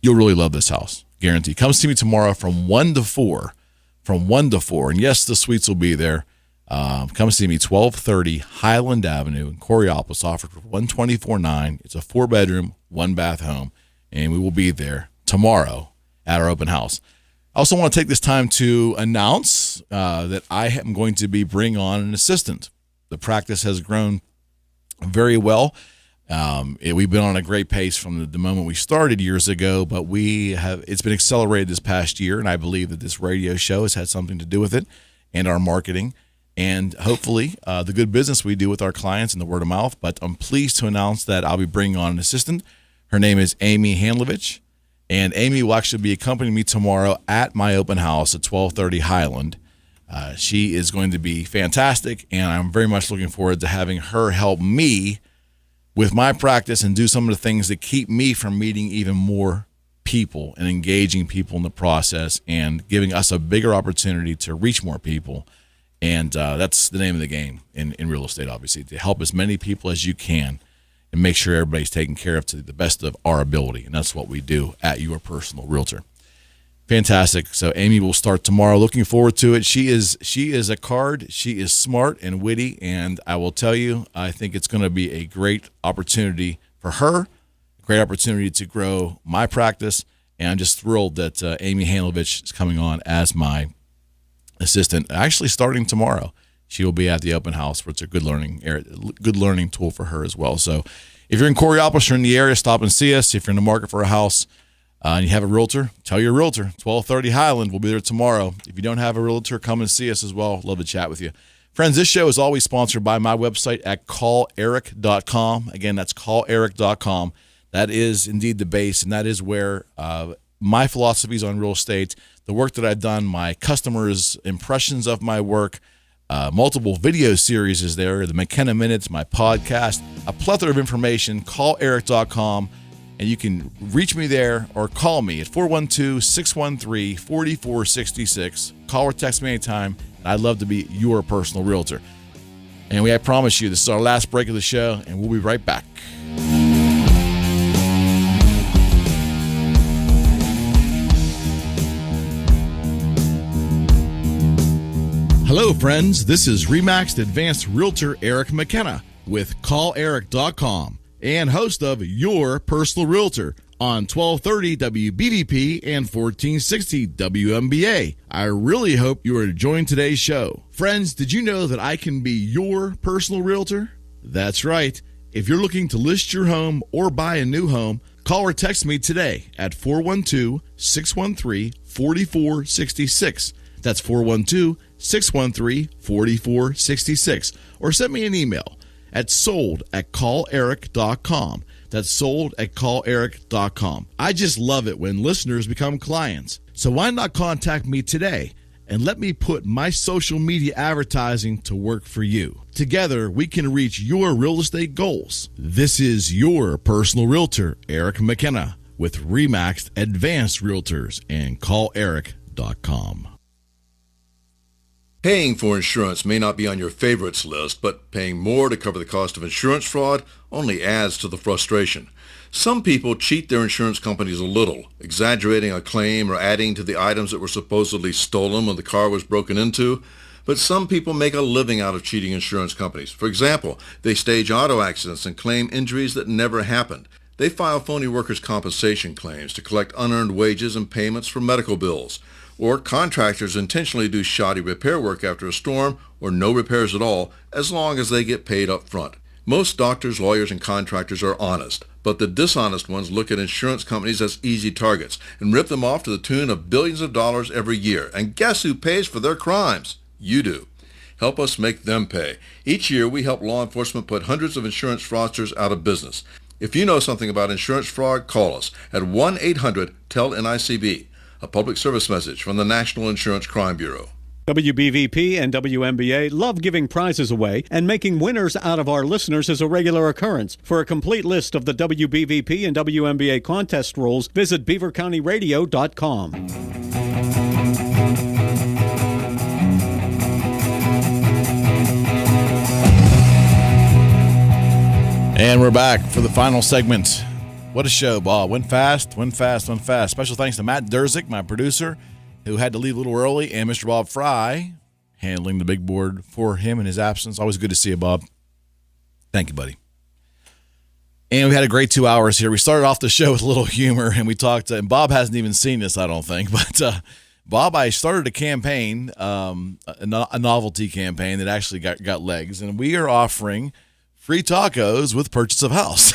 you'll really love this house. Guarantee. Come see me tomorrow from 1 to 4. From 1 to 4. And yes, the suites will be there. Come see me, 1230 Highland Avenue in Coriopolis, offered for $124,900. It's a 4-bedroom, 1-bath home, and we will be there tomorrow at our open house. I also want to take this time to announce that I am going to be bringing on an assistant. The practice has grown very well. We've been on a great pace from the moment we started years ago, but it's been accelerated this past year, and I believe that this radio show has had something to do with it and our marketing and hopefully the good business we do with our clients and the word of mouth. But I'm pleased to announce that I'll be bringing on an assistant. Her name is Amy Handlovich, and Amy will actually be accompanying me tomorrow at my open house at 1230 Highland. She is going to be fantastic, and I'm very much looking forward to having her help me with my practice and do some of the things that keep me from meeting even more people and engaging people in the process and giving us a bigger opportunity to reach more people. And that's the name of the game in real estate, obviously, to help as many people as you can and make sure everybody's taken care of to the best of our ability. And that's what we do at Your Personal Realtor. Fantastic. So Amy will start tomorrow. Looking forward to it. She is a card. She is smart and witty, and I will tell you, I think it's going to be a great opportunity for her, a great opportunity to grow my practice, and I'm just thrilled that Amy Handlovich is coming on as my assistant. Actually, starting tomorrow, she will be at the open house, where it's a good learning tool for her as well. So, if you're in Coriopolis or in the area, stop and see us. If you're in the market for a house, and you have a realtor, tell your realtor. 1230 Highland. We'll be there tomorrow. If you don't have a realtor, come and see us as well. Love to chat with you. Friends, this show is always sponsored by my website at calleric.com. Again, that's calleric.com. That is indeed the base, and that is where my philosophies on real estate, the work that I've done, my customers' impressions of my work, multiple video series is there, the McKenna Minutes, my podcast, a plethora of information, calleric.com. And you can reach me there or call me at 412-613-4466. Call or text me anytime. I'd love to be your personal realtor. And I promise you, this is our last break of the show, and we'll be right back. Hello, friends. This is Remaxed Advanced Realtor Eric McKenna with calleric.com. and host of Your Personal Realtor on 1230 WBVP and 1460 WMBA. I really hope you are enjoying today's show. Friends, did you know that I can be your personal realtor? That's right. If you're looking to list your home or buy a new home, call or text me today at 412-613-4466. That's 412-613-4466. Or send me an email at sold@calleric.com. That's sold@calleric.com. I just love it when listeners become clients. So why not contact me today and let me put my social media advertising to work for you. Together, we can reach your real estate goals. This is your personal realtor, Eric McKenna, with RE/MAX Advanced Realtors and calleric.com. Paying for insurance may not be on your favorites list, but paying more to cover the cost of insurance fraud only adds to the frustration. Some people cheat their insurance companies a little, exaggerating a claim or adding to the items that were supposedly stolen when the car was broken into. But some people make a living out of cheating insurance companies. For example, they stage auto accidents and claim injuries that never happened. They file phony workers' compensation claims to collect unearned wages and payments for medical bills. Or contractors intentionally do shoddy repair work after a storm or no repairs at all, as long as they get paid up front. Most doctors, lawyers, and contractors are honest, but the dishonest ones look at insurance companies as easy targets and rip them off to the tune of billions of dollars every year. And guess who pays for their crimes? You do. Help us make them pay. Each year, we help law enforcement put hundreds of insurance fraudsters out of business. If you know something about insurance fraud, call us at 1-800-TEL-NICB. A public service message from the National Insurance Crime Bureau. WBVP and WMBA love giving prizes away, and making winners out of our listeners is a regular occurrence. For a complete list of the WBVP and WMBA contest rules, visit beavercountyradio.com. And we're back for the final segment. What a show, Bob. Went fast. Special thanks to Matt Durzik, my producer, who had to leave a little early, and Mr. Bob Fry, handling the big board for him in his absence. Always good to see you, Bob. Thank you, buddy. And we had a great 2 hours here. We started off the show with a little humor, and we talked, and Bob hasn't even seen this, I don't think, but Bob, I started a campaign, a novelty campaign that actually got legs, and we are offering free tacos with purchase of house.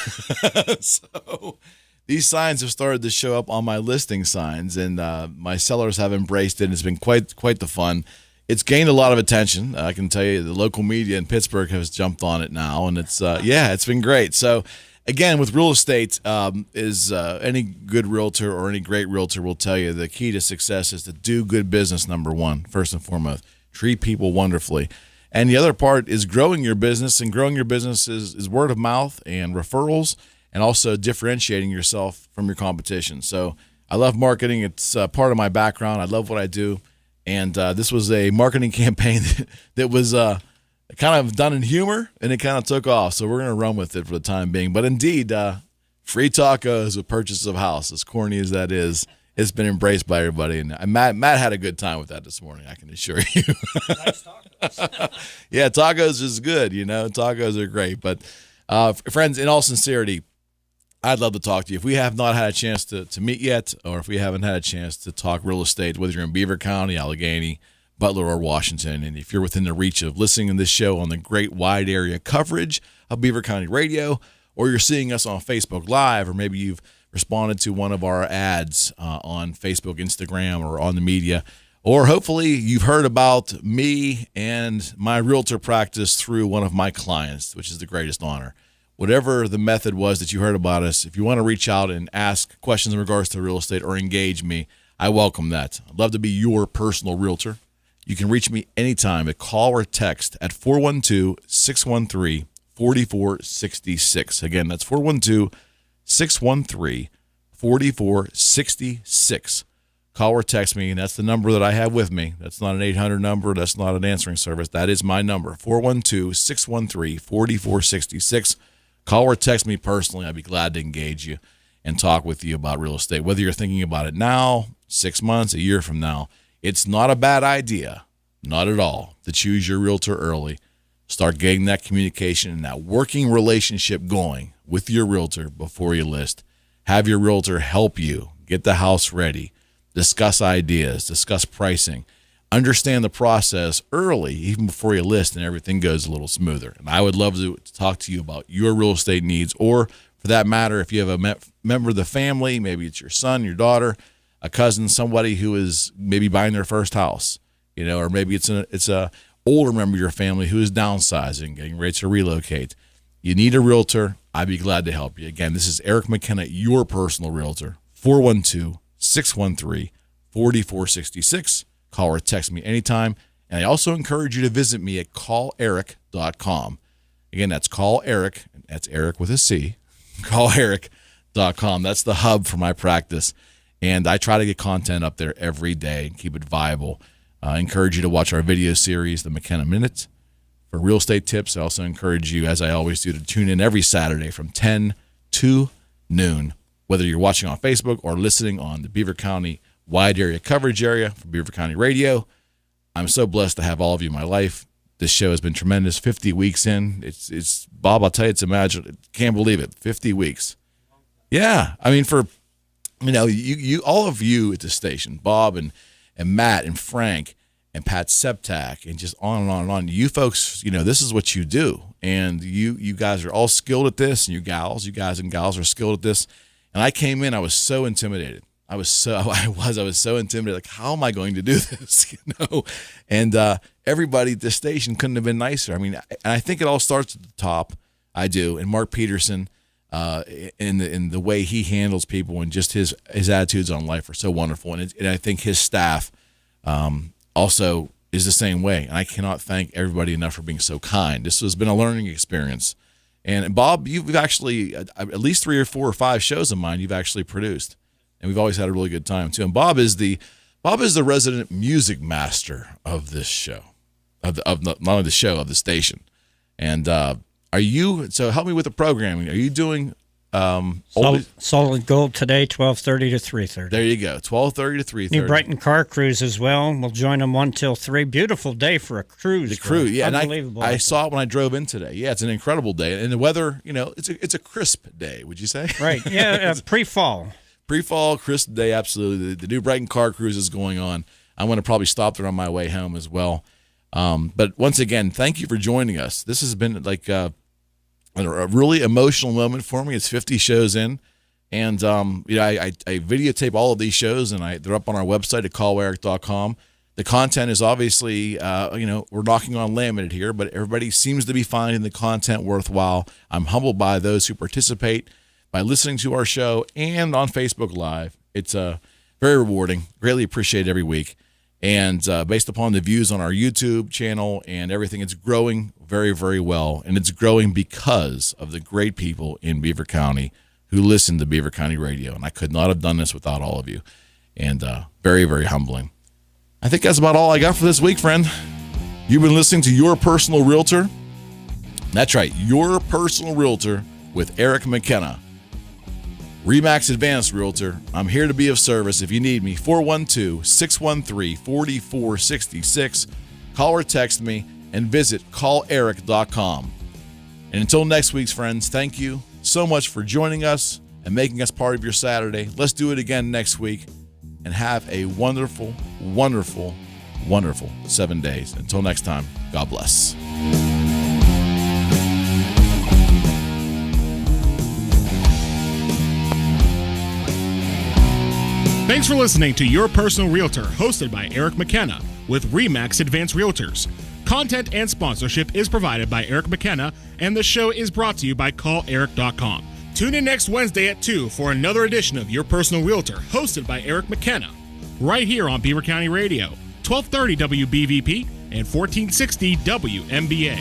So these signs have started to show up on my listing signs, and my sellers have embraced it, and it's been quite the fun. It's gained a lot of attention. I can tell you the local media in Pittsburgh has jumped on it now, and it's it's been great. So again, with real estate, any good realtor or any great realtor will tell you the key to success is to do good business, number one, first and foremost. Treat people wonderfully. And the other part is growing your business, and growing your business is word of mouth and referrals, and also differentiating yourself from your competition. So I love marketing. It's part of my background. I love what I do. And this was a marketing campaign that was kind of done in humor, and it kind of took off. So we're going to run with it for the time being. But indeed, free tacos with purchase of house, as corny as that is, it's been embraced by everybody. And Matt had a good time with that this morning, I can assure you. Nice tacos. Yeah, tacos is good, Tacos are great. But friends, in all sincerity, I'd love to talk to you. If we have not had a chance to meet yet, or if we haven't had a chance to talk real estate, whether you're in Beaver County, Allegheny, Butler, or Washington, and if you're within the reach of listening to this show on the great wide area coverage of Beaver County Radio, or you're seeing us on Facebook Live, or maybe you've responded to one of our ads on Facebook, Instagram, or on the media, or hopefully you've heard about me and my realtor practice through one of my clients, which is the greatest honor. Whatever the method was that you heard about us, if you want to reach out and ask questions in regards to real estate or engage me, I welcome that. I'd love to be your personal realtor. You can reach me anytime at call or text at 412-613-4466. Again, that's 412-613-4466. Call or text me, and that's the number that I have with me. That's not an 800 number. That's not an answering service. That is my number, 412-613-4466. Call or text me personally. I'd be glad to engage you and talk with you about real estate. Whether you're thinking about it now, 6 months, a year from now, it's not a bad idea, not at all, to choose your realtor early. Start getting that communication and that working relationship going with your realtor before you list. Have your realtor help you get the house ready. Discuss ideas, discuss pricing, understand the process early, even before you list, and everything goes a little smoother. And I would love to talk to you about your real estate needs, or for that matter, if you have a member of the family, maybe it's your son, your daughter, a cousin, somebody who is maybe buying their first house, or maybe it's a older member of your family who is downsizing, getting ready to relocate. You need a realtor. I'd be glad to help you. Again, this is Eric McKenna, your personal realtor. 412-613-4466. Call or text me anytime. And I also encourage you to visit me at calleric.com. Again, that's calleric. That's Eric with a C. Calleric.com. That's the hub for my practice. And I try to get content up there every day and keep it viable. I encourage you to watch our video series, The McKenna Minute, for real estate tips. I also encourage you, as I always do, to tune in every Saturday from 10 to noon, whether you're watching on Facebook or listening on the Beaver County wide area coverage area for Beaver County Radio. I'm so blessed to have all of you in my life. This show has been tremendous. 50 weeks in. It's Bob, I'll tell you, it's imagine. Can't believe it. 50 weeks. Yeah. I mean, for, you all of you at the station, Bob and Matt and Frank and Pat Septak and just on and on and on. You folks, this is what you do. And you guys are all skilled at this, and you guys and gals are skilled at this. And I came in, I was so intimidated. I was so intimidated. Like, how am I going to do this? And everybody at this station couldn't have been nicer. I mean, and I think it all starts at the top. I do. And Mark Peterson, in the way he handles people and just his attitudes on life are so wonderful. And I think his staff also is the same way. And I cannot thank everybody enough for being so kind. This has been a learning experience. And Bob, you've actually, at least 3 or 4 or 5 shows of mine you've actually produced. And we've always had a really good time too. And Bob is the resident music master of this show, of not only the show, of the station. And so help me with the programming. Are you doing Solid Gold today, 12:30 to 3:30. There you go, 12:30 to 3:30. New Brighton Car Cruise as well. We'll join them 1 till 3. Beautiful day for a cruise. The cruise, yeah. Unbelievable. And I saw it when I drove in today. Yeah, it's an incredible day. And the weather, it's a crisp day, would you say? Right, yeah, pre-fall. Pre-fall, crisp day, absolutely. The New Brighton Car Cruise is going on. I'm going to probably stop there on my way home as well. But once again, thank you for joining us. This has been like a really emotional moment for me. It's 50 shows in, and I videotape all of these shows, and they're up on our website at calleric.com. The content is obviously, we're knocking on laminate here, but everybody seems to be finding the content worthwhile. I'm humbled by those who participate by listening to our show and on Facebook Live. It's very rewarding. Greatly appreciate it every week. And based upon the views on our YouTube channel and everything, it's growing very, very well. And it's growing because of the great people in Beaver County who listen to Beaver County Radio. And I could not have done this without all of you. And very, very humbling. I think that's about all I got for this week, friend. You've been listening to Your Personal Realtor. That's right, Your Personal Realtor with Eric McKenna. RE/MAX Advanced Realtor. I'm here to be of service if you need me. 412-613-4466. Call or text me and visit calleric.com. And until next week's friends, thank you so much for joining us and making us part of your Saturday. Let's do it again next week and have a wonderful, wonderful, wonderful 7 days. Until next time, God bless. Thanks for listening to Your Personal Realtor, hosted by Eric McKenna with RE/MAX Advanced Realtors. Content and sponsorship is provided by Eric McKenna, and the show is brought to you by calleric.com. Tune in next Wednesday at 2 for another edition of Your Personal Realtor, hosted by Eric McKenna, right here on Beaver County Radio, 1230 WBVP and 1460 WMBA.